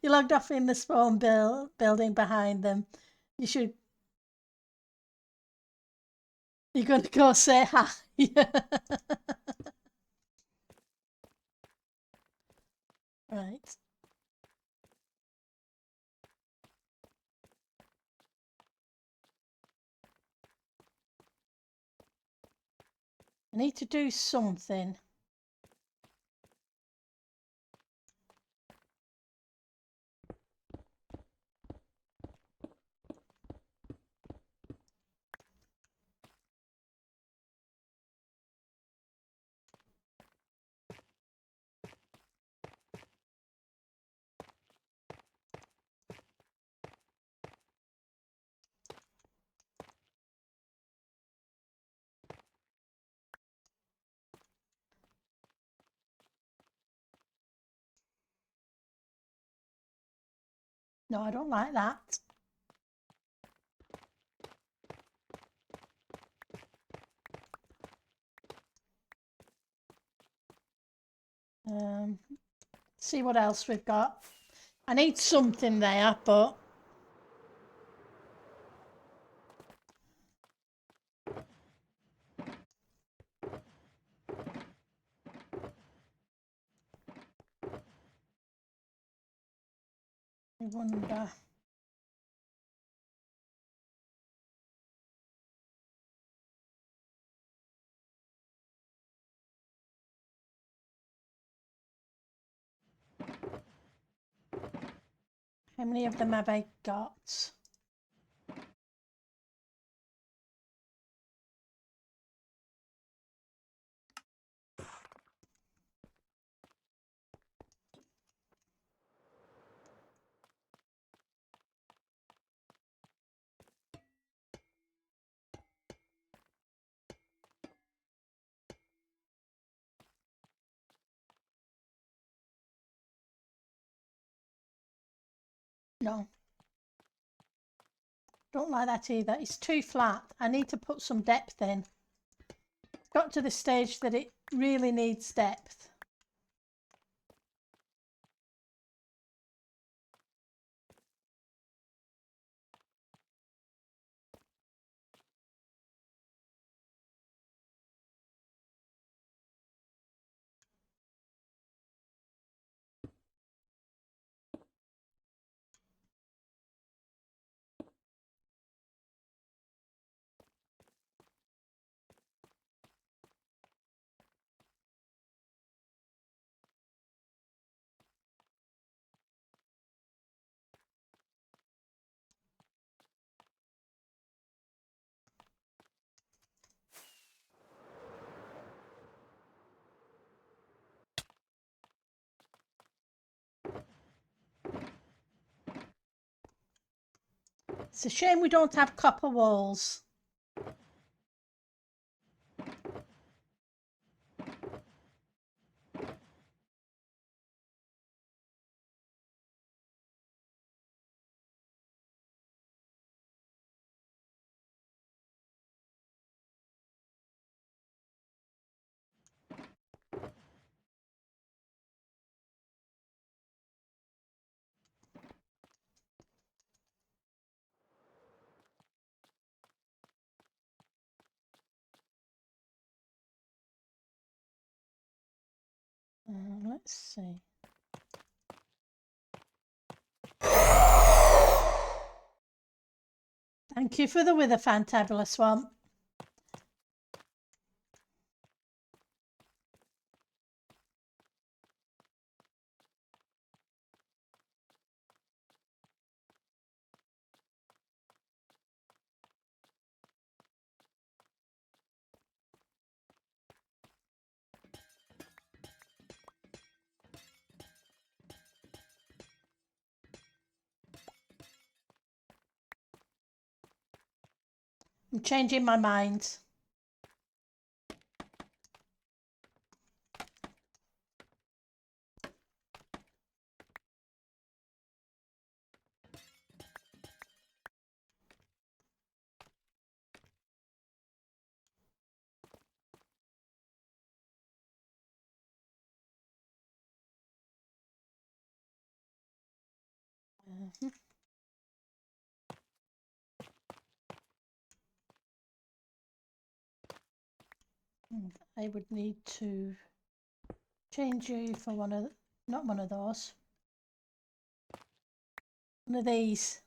You logged off in the spawn building behind them. You should. You're going to go say hi. Right. I need to do something. No, I don't like that. See what else we've got. I need something there, but I wonder. How many of them have I got? No. Don't like that either. It's too flat. I need to put some depth in. It's got to the stage that it really needs depth. It's a shame we don't have copper walls. Let's see. Thank you for the wither fantabulous swamp. I'm changing my mind. I would need to change you for not one of those. One of these.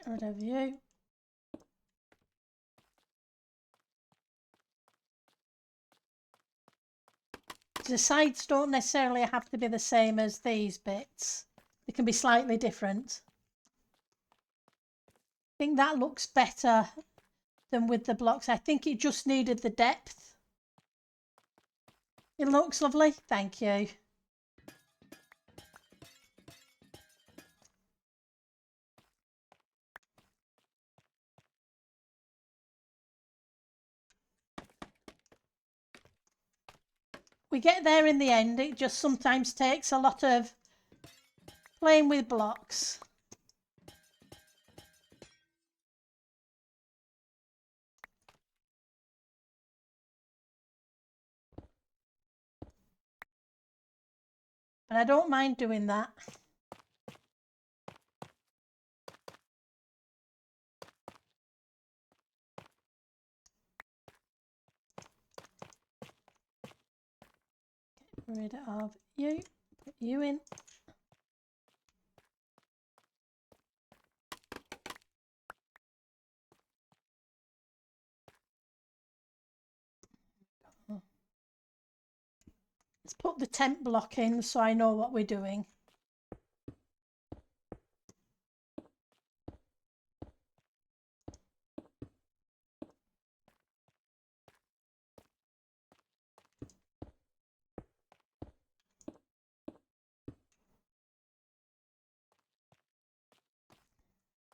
Get rid of you. The sides don't necessarily have to be the same as these bits. They can be slightly different. I think that looks better than with the blocks. I think it just needed the depth. It looks lovely. Thank you. We get there in the end. It just sometimes takes a lot of playing with blocks. But I don't mind doing that. Get rid of you. Put you in. Let's put the tent block in so I know what we're doing.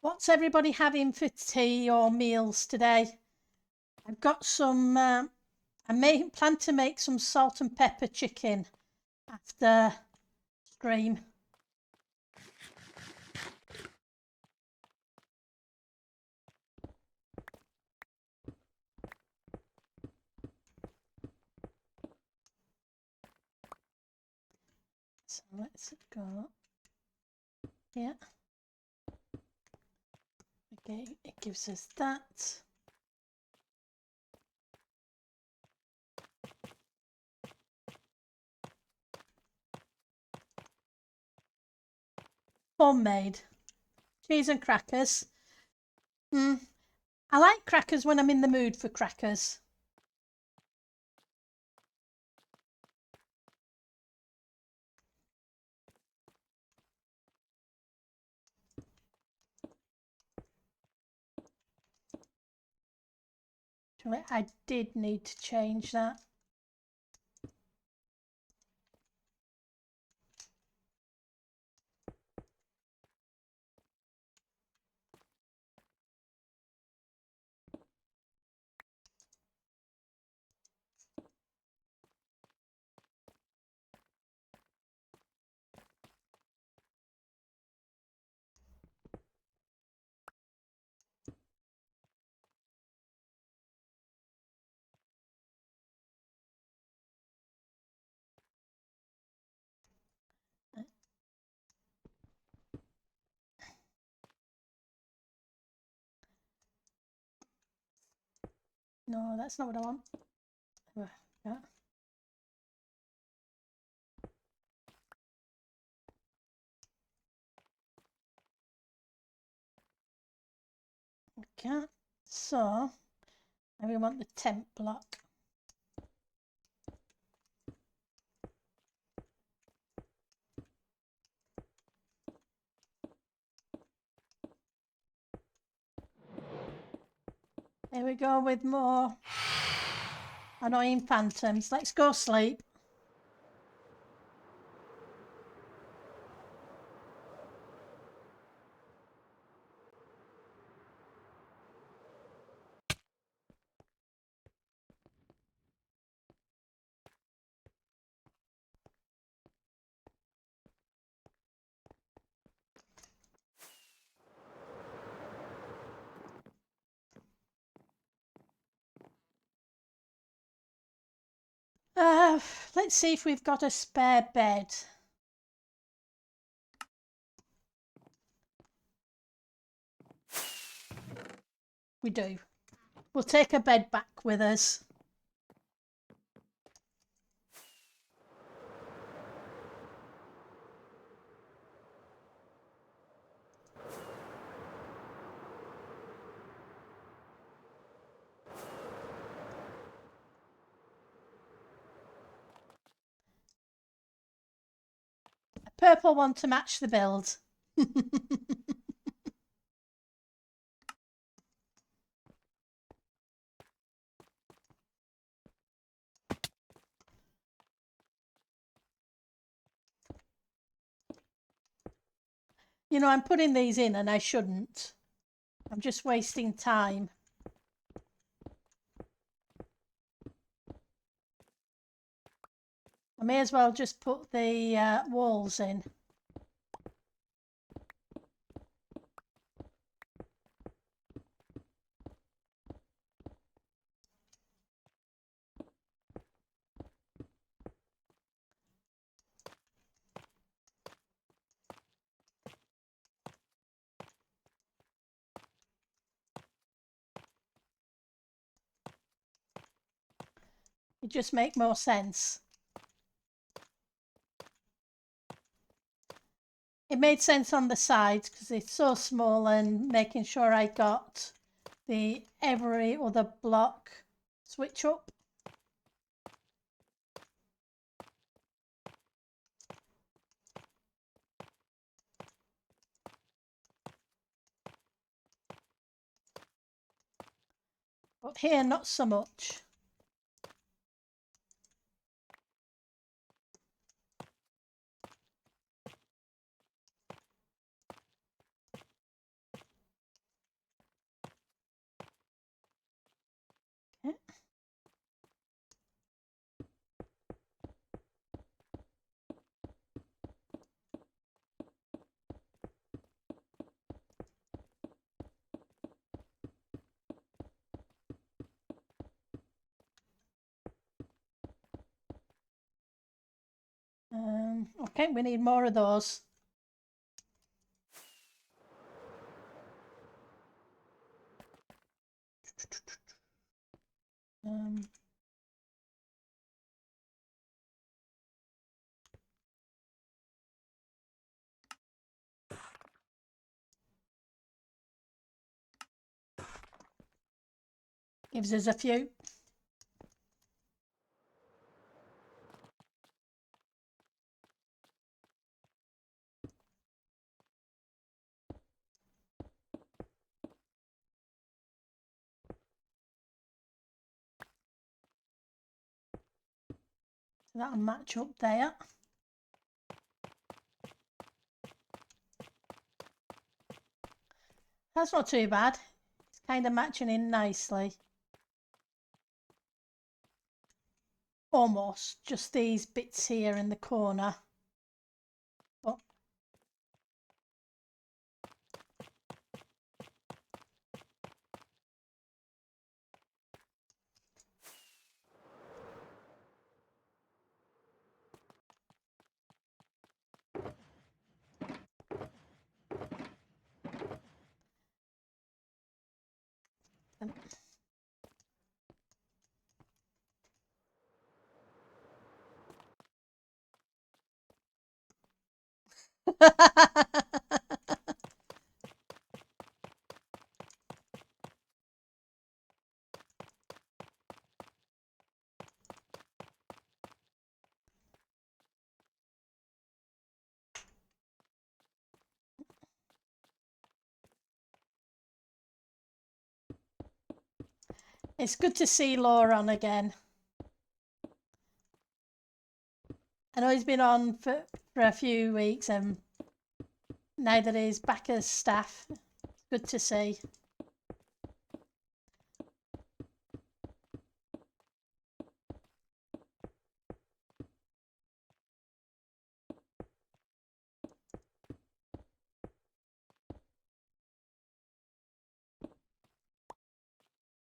What's everybody having for tea or meals today? I've got some, I plan to make some salt and pepper chicken after stream. So let's go here. Okay, it gives us that. Homemade cheese and crackers. I like crackers when I'm in the mood for crackers. I did need to change that. No, that's not what I want. Yeah. Okay, so now we want the tent block. Here we go with more annoying phantoms. Let's go sleep. let's see if we've got a spare bed. We do. We'll take a bed back with us. A purple one to match the build. You know, I'm putting these in and I shouldn't. I'm just wasting time. I may as well just put the walls in. It just make more sense. It made sense on the sides because it's so small, and making sure I got the every other block switch up. But here, not so much. Okay. Okay, we need more of those. Gives us a few. That'll match up there. That's not too bad. It's kind of matching in nicely. Almost. Just these bits here in the corner. But it's good to see Laura on again. I know he's been on for a few weeks, and now that he's back as staff, good to see.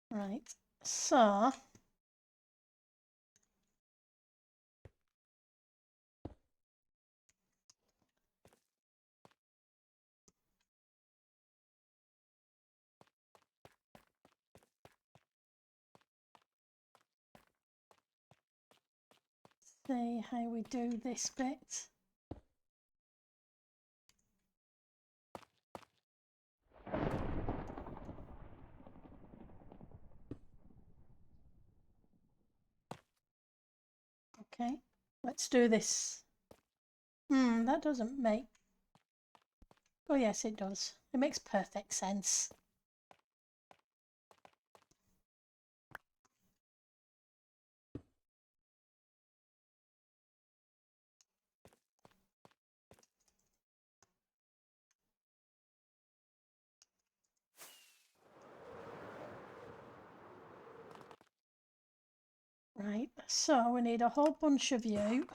Right, so see how we do this bit. Okay, let's do this. That doesn't make... Oh yes, it does. It makes perfect sense. Right, so we need a whole bunch of you.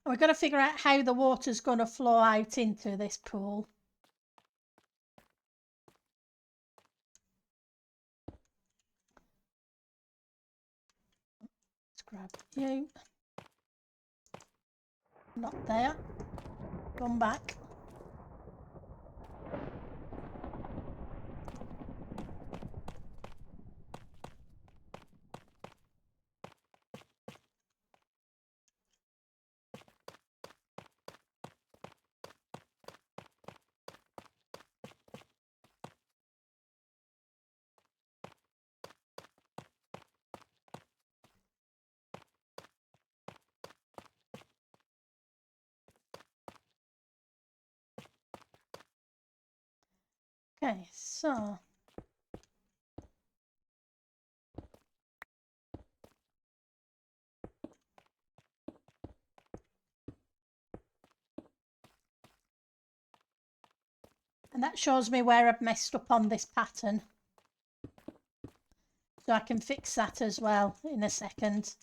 We've got to figure out how the water's going to flow out into this pool. Let's grab you. Not there. Come back. Okay, so and that shows me where I've messed up on this pattern. So I can fix that as well in a second.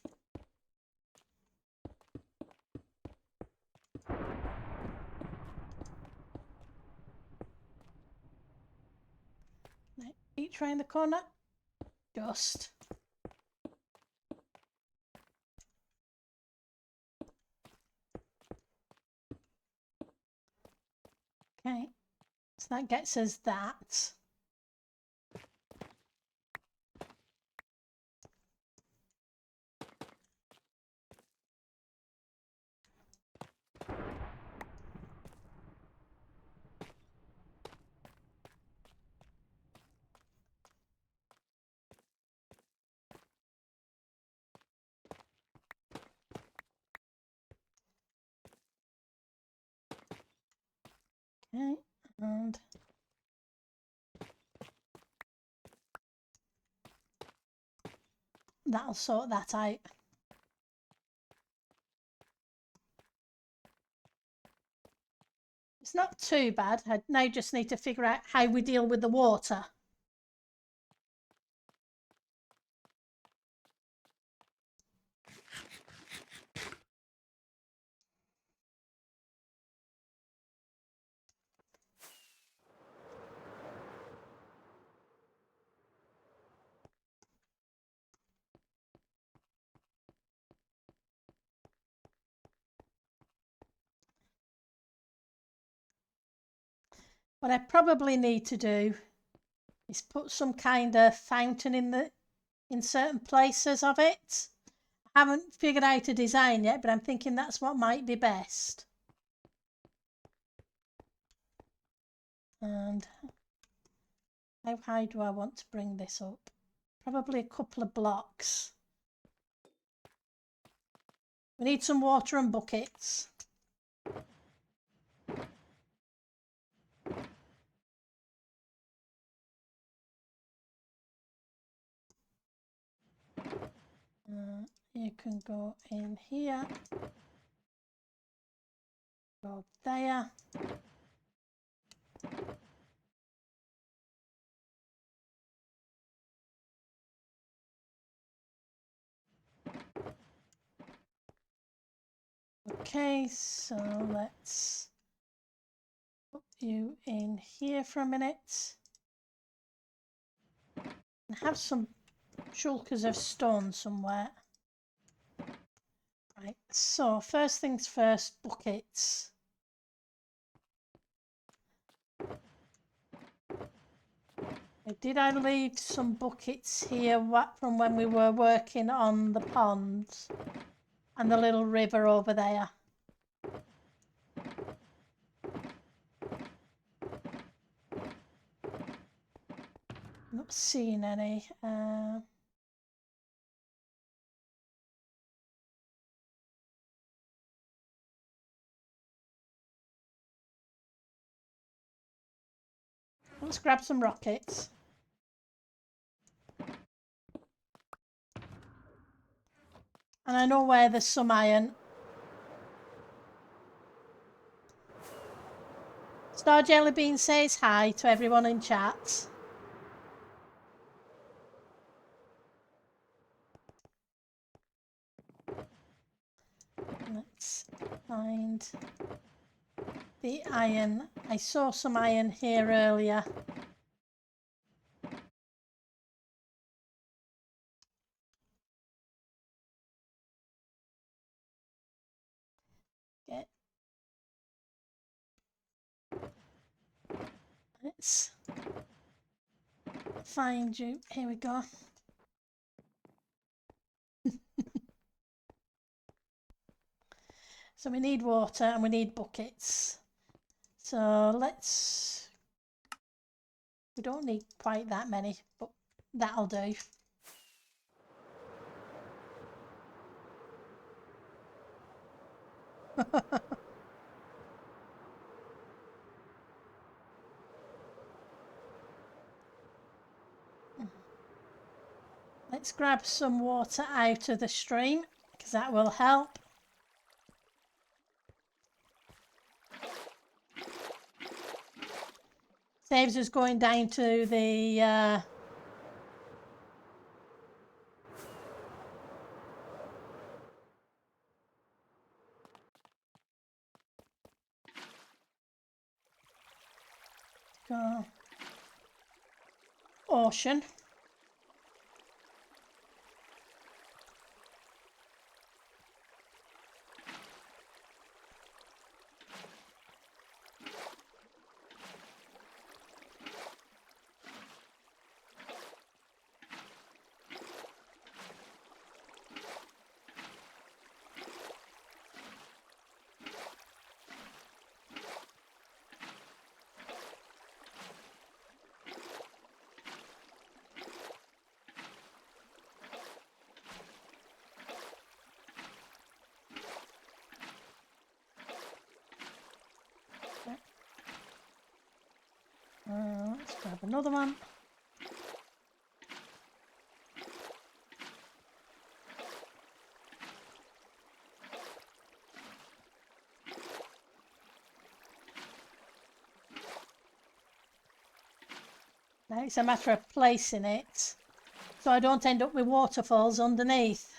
Each round the corner. Just. Okay, so that gets us that. Okay, and that'll sort that out. It's not too bad. I now just need to figure out how we deal with the water. What I probably need to do is put some kind of fountain in certain places of it. I haven't figured out a design yet, but I'm thinking that's what might be best. And how high do I want to bring this up? Probably a couple of blocks. We need some water and buckets. You can go in here, go there. Okay, so let's put you in here for a minute. And have some shulkers of stone somewhere. Right, so first things first, buckets. Did I leave some buckets here from when we were working on the ponds and the little river over there? Not seeing any. Let's grab some rockets. And I know where there's some iron. Star Jellybean says hi to everyone in chat. Let's find the iron. I saw some iron here earlier. Let's find you. Here we go. So we need water and we need buckets. So let's... We don't need quite that many, but that'll do. Let's grab some water out of the stream, because that will help. Saves us going down to the... ocean. Let's grab another one. Now it's a matter of placing it so I don't end up with waterfalls underneath.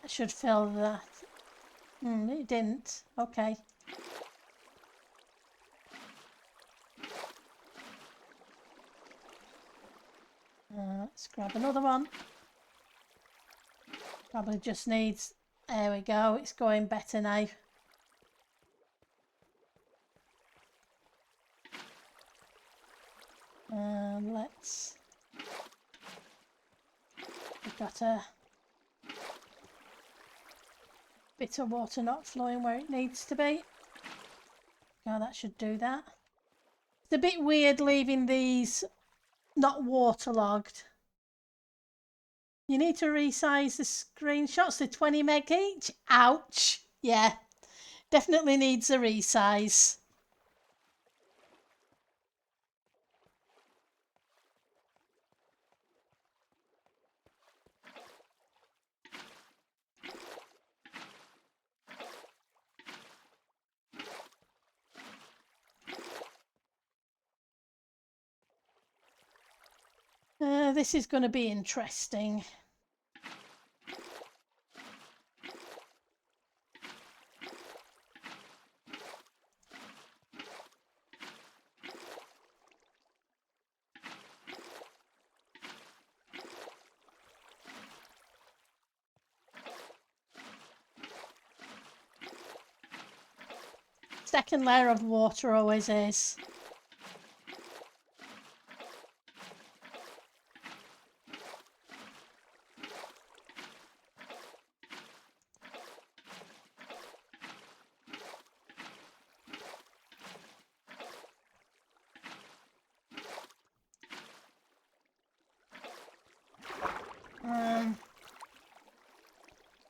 I should fill that. It didn't. Okay. Let's grab another one. Probably just needs... There we go. It's going better now. Let's... We've got a bit of water not flowing where it needs to be. Oh, that should do that. It's a bit weird leaving these not waterlogged. You need to resize the screenshots to 20 meg each. Ouch. Yeah, definitely needs a resize. This is going to be interesting. Second layer of water always is.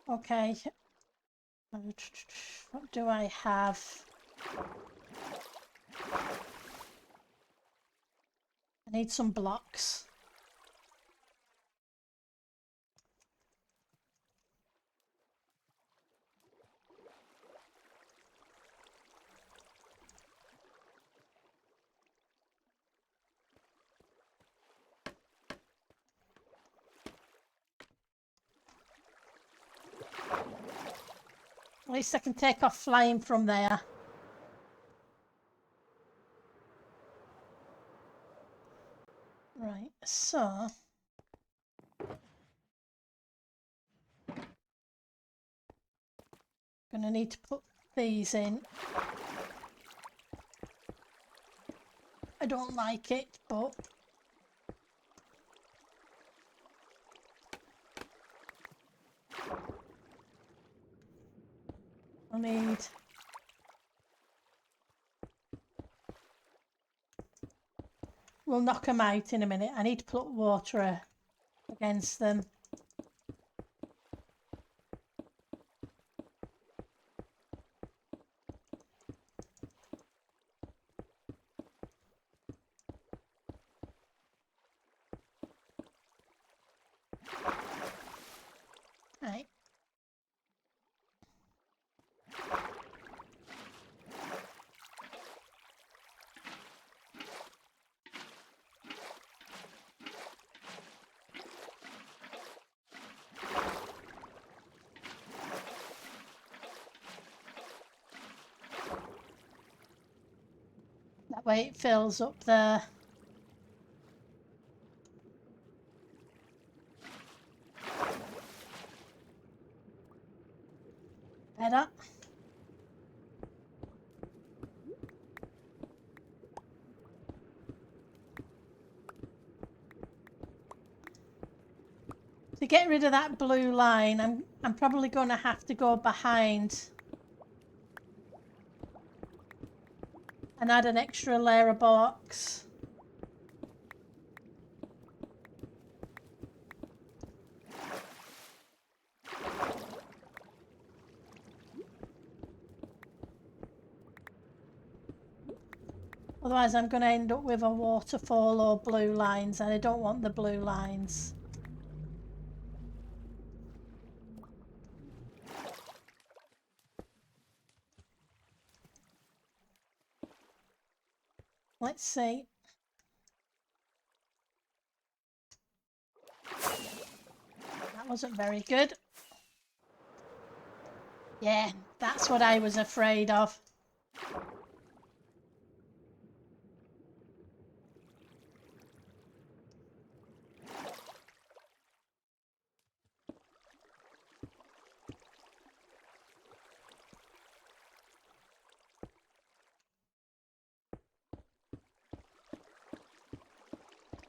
Okay. What do I have? I need some blocks. At least I can take off flying from there. Right, so gonna need to put these in. I don't like it, but I need we'll knock them out in a minute. I need to put water against them. Right. That way it fills up there. Better. To get rid of that blue line, I'm probably going to have to go behind and add an extra layer of blocks. Otherwise I'm going to end up with a waterfall or blue lines, and I don't want the blue lines. Let's see. That wasn't very good. Yeah, that's what I was afraid of.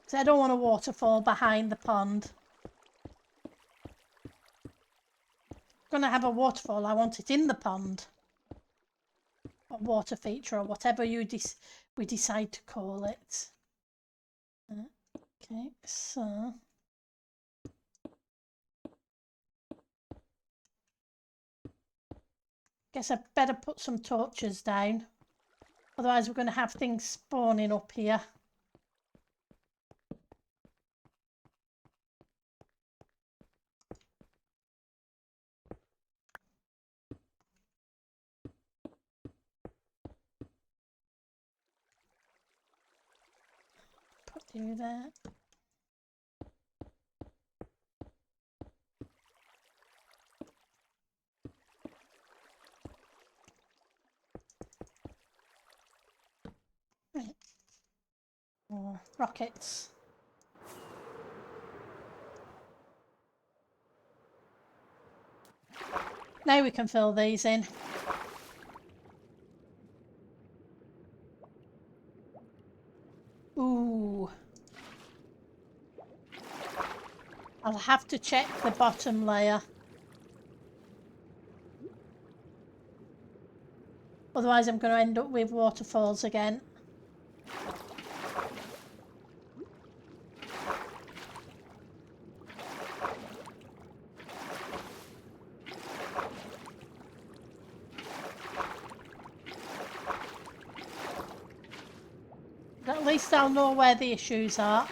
So I don't want a waterfall behind the pond. Gonna have a waterfall, I want it in the pond. A water feature or whatever we decide to call it. Okay, so guess I better put some torches down. Otherwise we're going to have things spawning up here. Put you there. Right. More rockets. Now we can fill these in. I'll have to check the bottom layer. Otherwise I'm going to end up with waterfalls again. But at least I'll know where the issues are.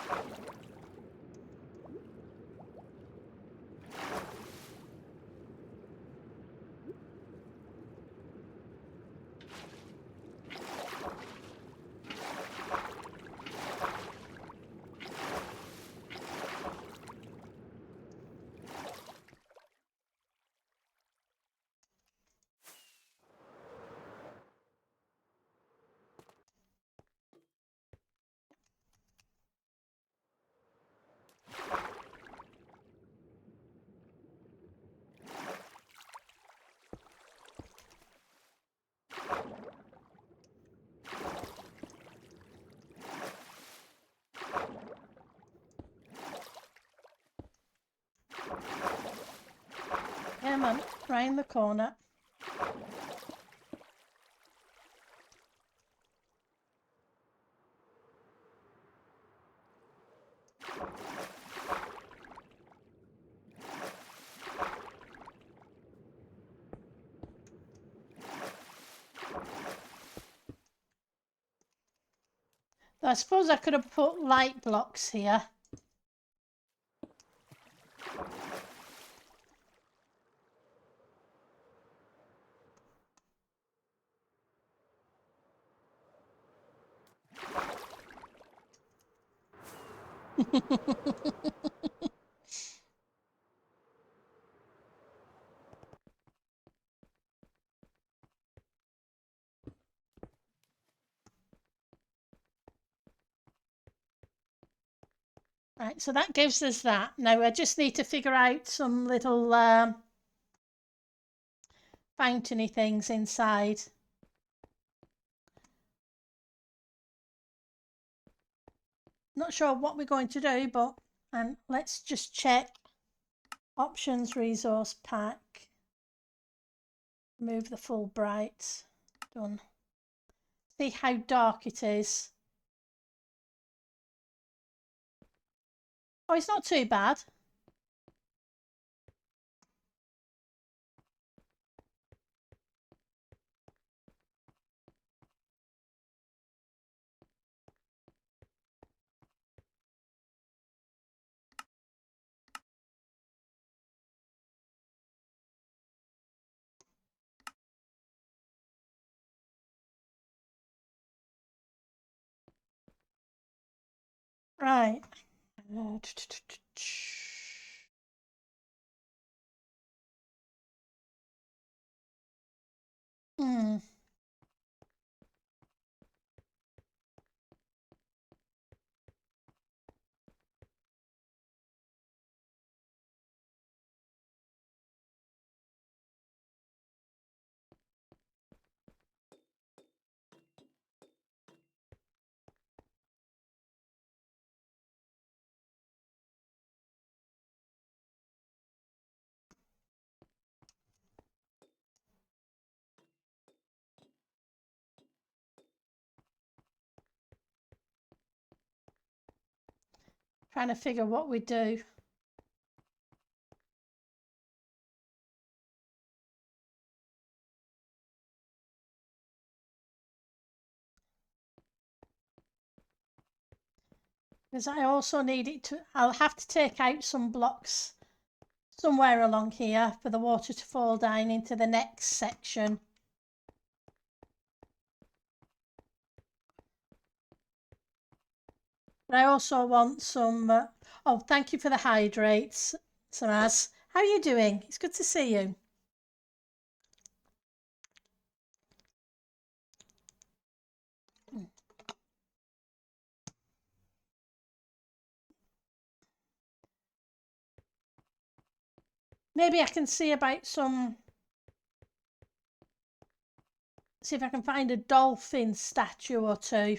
Come on, round the corner. I suppose I could have put light blocks here. Right, so that gives us that. Now I just need to figure out some little fountainy things inside. Not sure what we're going to do, but let's just check. Options, resource pack. Move the full bright. Done. See how dark it is. Oh, it's not too bad. Right. Hmm. Trying to figure what we do. Because I also need it to, I'll have to take out some blocks somewhere along here for the water to fall down into the next section. But I also want some, oh, thank you for the hydrates, Saraz. How are you doing? It's good to see you. Maybe I can see about some, see if I can find a dolphin statue or two.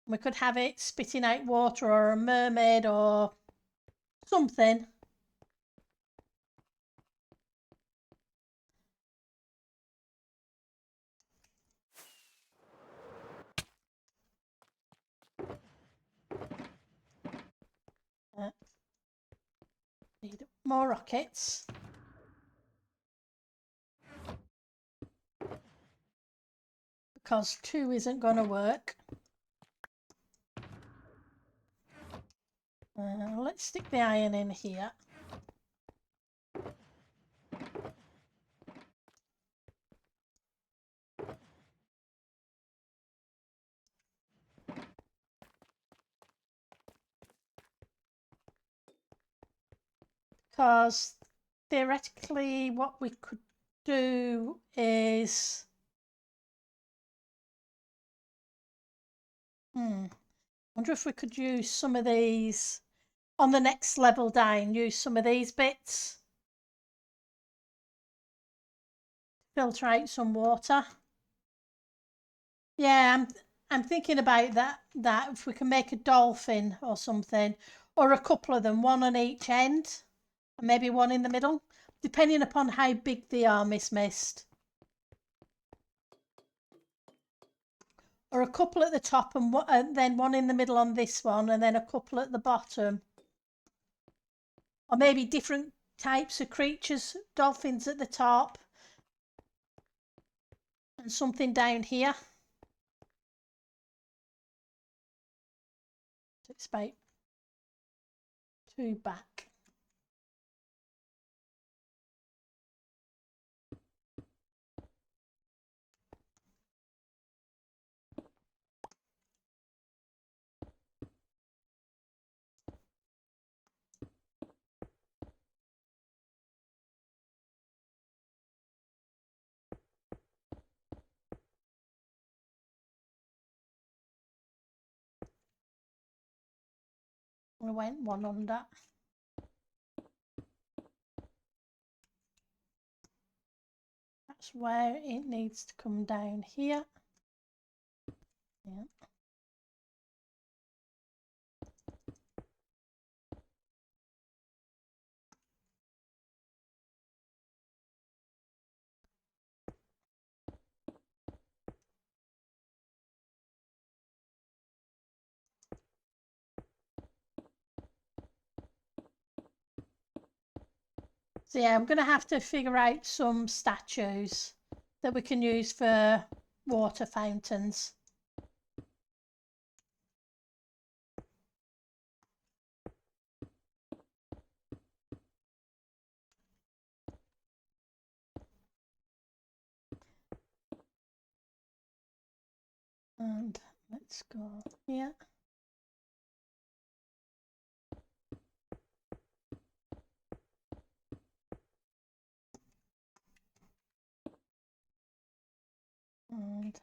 We could have it spitting out water, or a mermaid, or something. Need more rockets. Because 2 isn't going to work. Let's stick the iron in here. Because theoretically what we could do is wonder if we could use some of these on the next level down, use some of these bits, filter out some water. Yeah, I'm thinking about that if we can make a dolphin or something, or a couple of them, one on each end and maybe one in the middle, depending upon how big they are, Miss Mist. Or a couple at the top and then one in the middle on this one, and then a couple at the bottom. Or maybe different types of creatures, dolphins at the top and something down here. So it's about 2 back. I went one under. That's where it needs to come down here. Yeah. So yeah, I'm going to have to figure out some statues that we can use for water fountains. And let's go here. And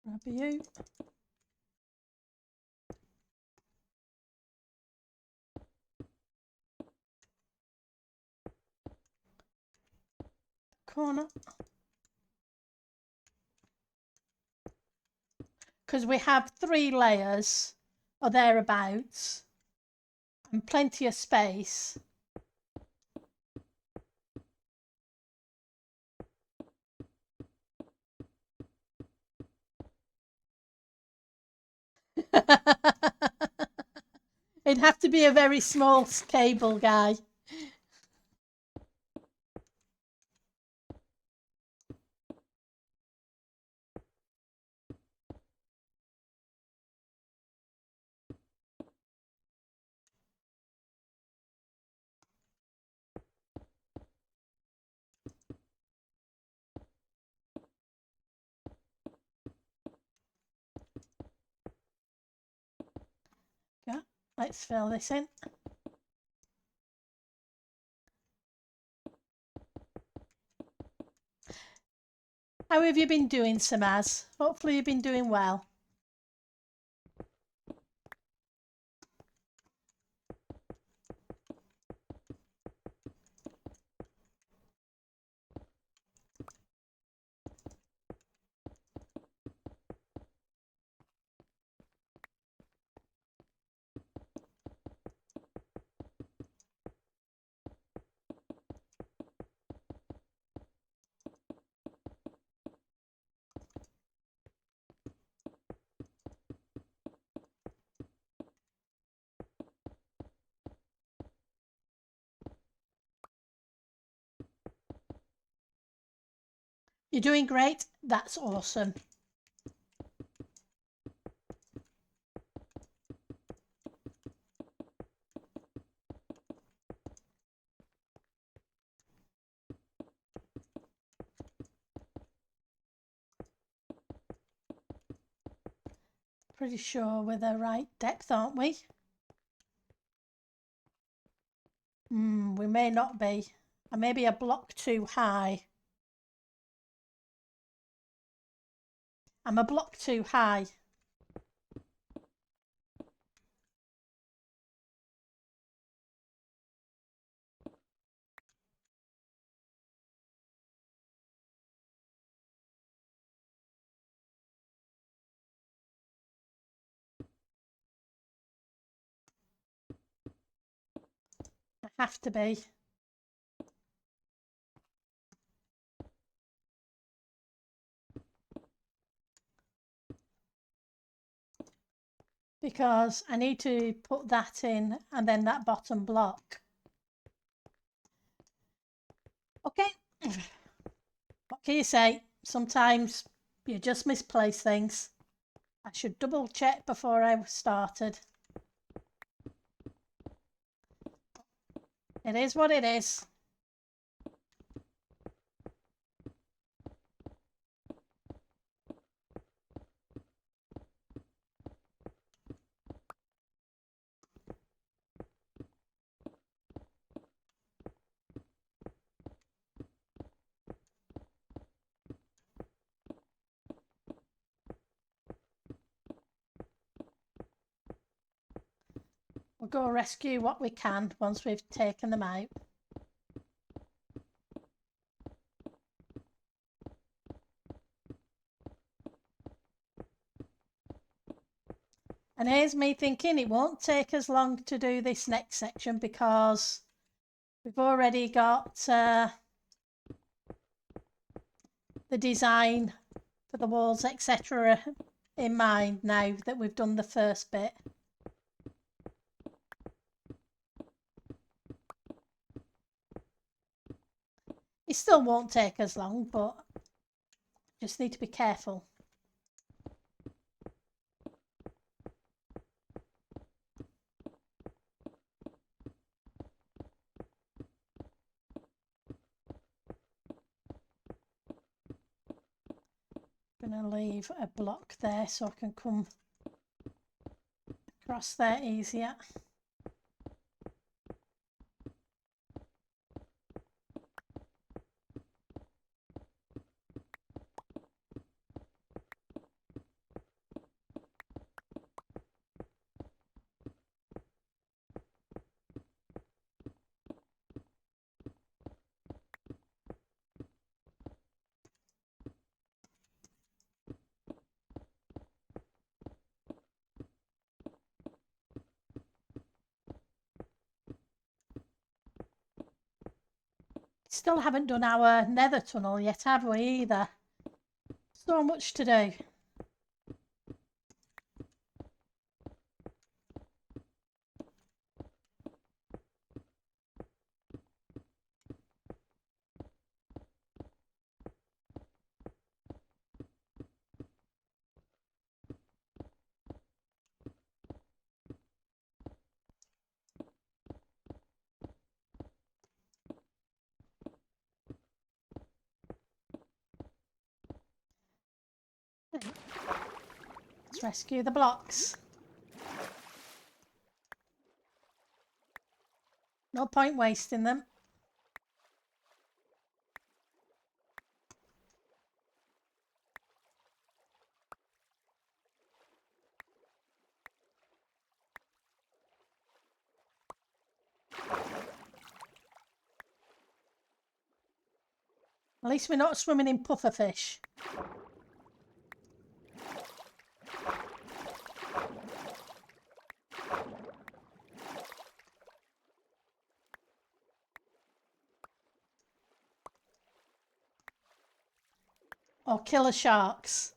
grab you. Corner. Because we have 3 layers or thereabouts and plenty of space. It'd have to be a very small cable guy. Yeah, let's fill this in. How have you been doing, Samaz? Hopefully you've been doing well. You're doing great. That's awesome. Pretty sure we're the right depth, aren't we? We may not be. I may be a block too high. I'm a block too high. I have to be. Because I need to put that in and then that bottom block. Okay. What can you say? Sometimes you just misplace things. I should double check before I started. It is what it is. We'll go rescue what we can once we've taken them out. And here's me thinking it won't take us long to do this next section because we've already got the design for the walls, etc. in mind now that we've done the first bit. It still won't take us long, but just need to be careful. I'm going to leave a block there so I can come across there easier. Still haven't done our nether tunnel yet, have we, either? So much to do. Let's rescue the blocks. No point wasting them. At least we're not swimming in pufferfish. Or killer sharks.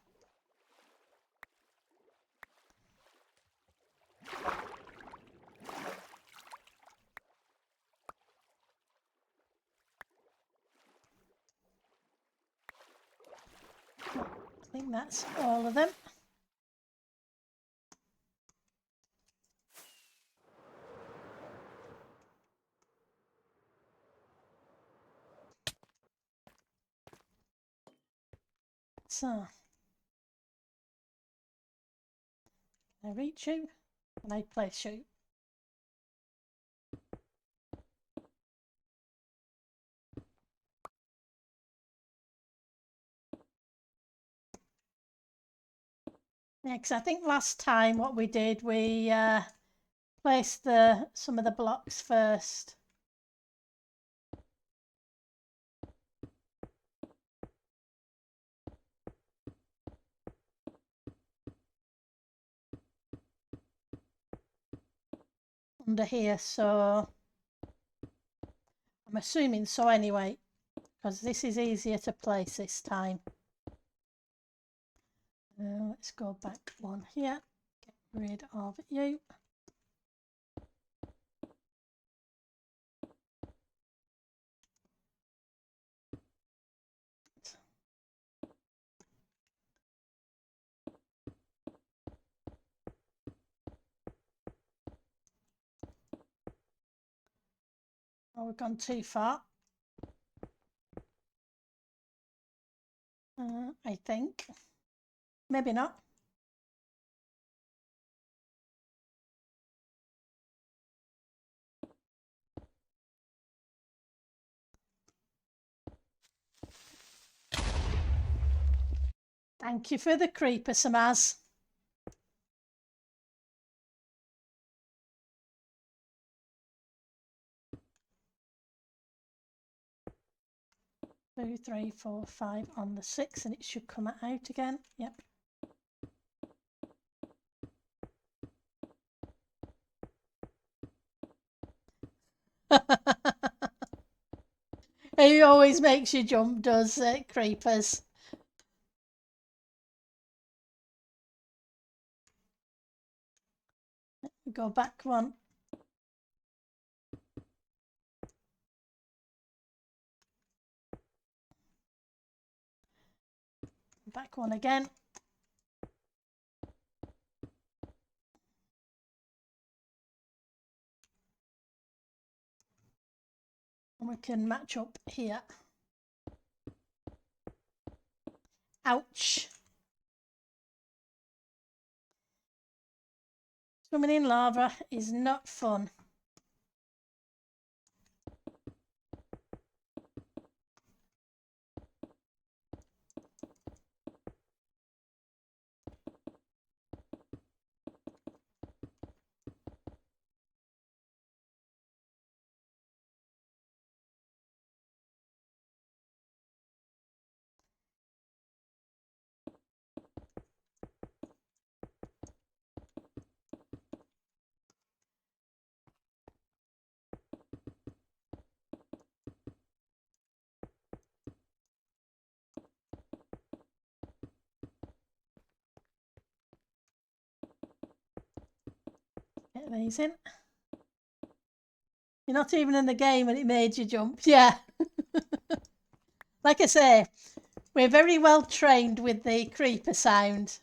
think that's all of them. So, can I reach you? Can I place you? Yeah, because I think last time what we did, we placed some of the blocks first. Under here, so I'm assuming so anyway, because this is easier to place this time. Let's go back one here, get rid of you. Oh, we've gone too far. I think. Maybe not. Thank you for the creeper, Samaz. Two, 3, 4, 5 on the 6, and it should come out again. Yep. He always makes you jump, does creepers. Go back one. Back one again. And we can match up here. Ouch. Swimming in lava is not fun. Get these in. You're not even in the game and it made you jump. Yeah. Like I say, we're very well trained with the creeper sound.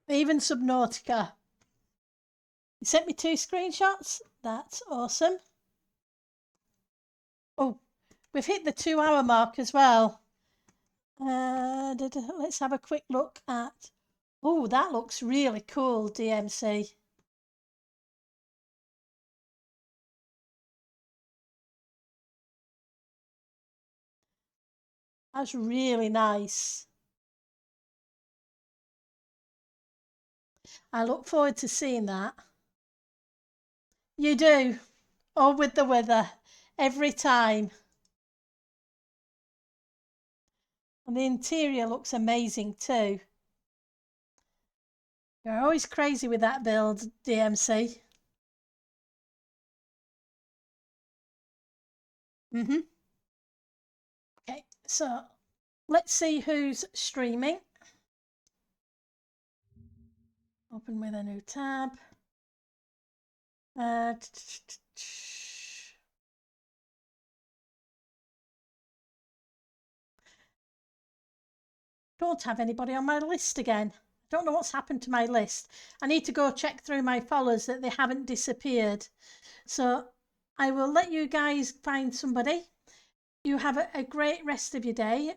Even Subnautica. You sent me 2 screenshots. That's awesome. Oh, we've hit the 2-hour mark as well. Let's have a quick look at. Oh, that looks really cool, DMC. That's really nice. I look forward to seeing that. You do. Oh, with the weather. Every time. And the interior looks amazing too. You're always crazy with that build, DMC. Okay, so let's see who's streaming. Open with a new tab. don't have anybody on my list again. I don't know what's happened to my list. I need to go check through my followers that they haven't disappeared. So I will let you guys find somebody. You have a great rest of your day.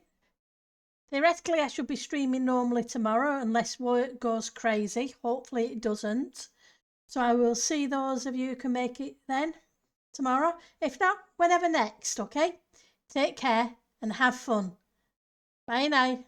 Theoretically, I should be streaming normally tomorrow unless work goes crazy. Hopefully it doesn't. So I will see those of you who can make it then tomorrow. If not, whenever next, okay? Take care and have fun. Bye now.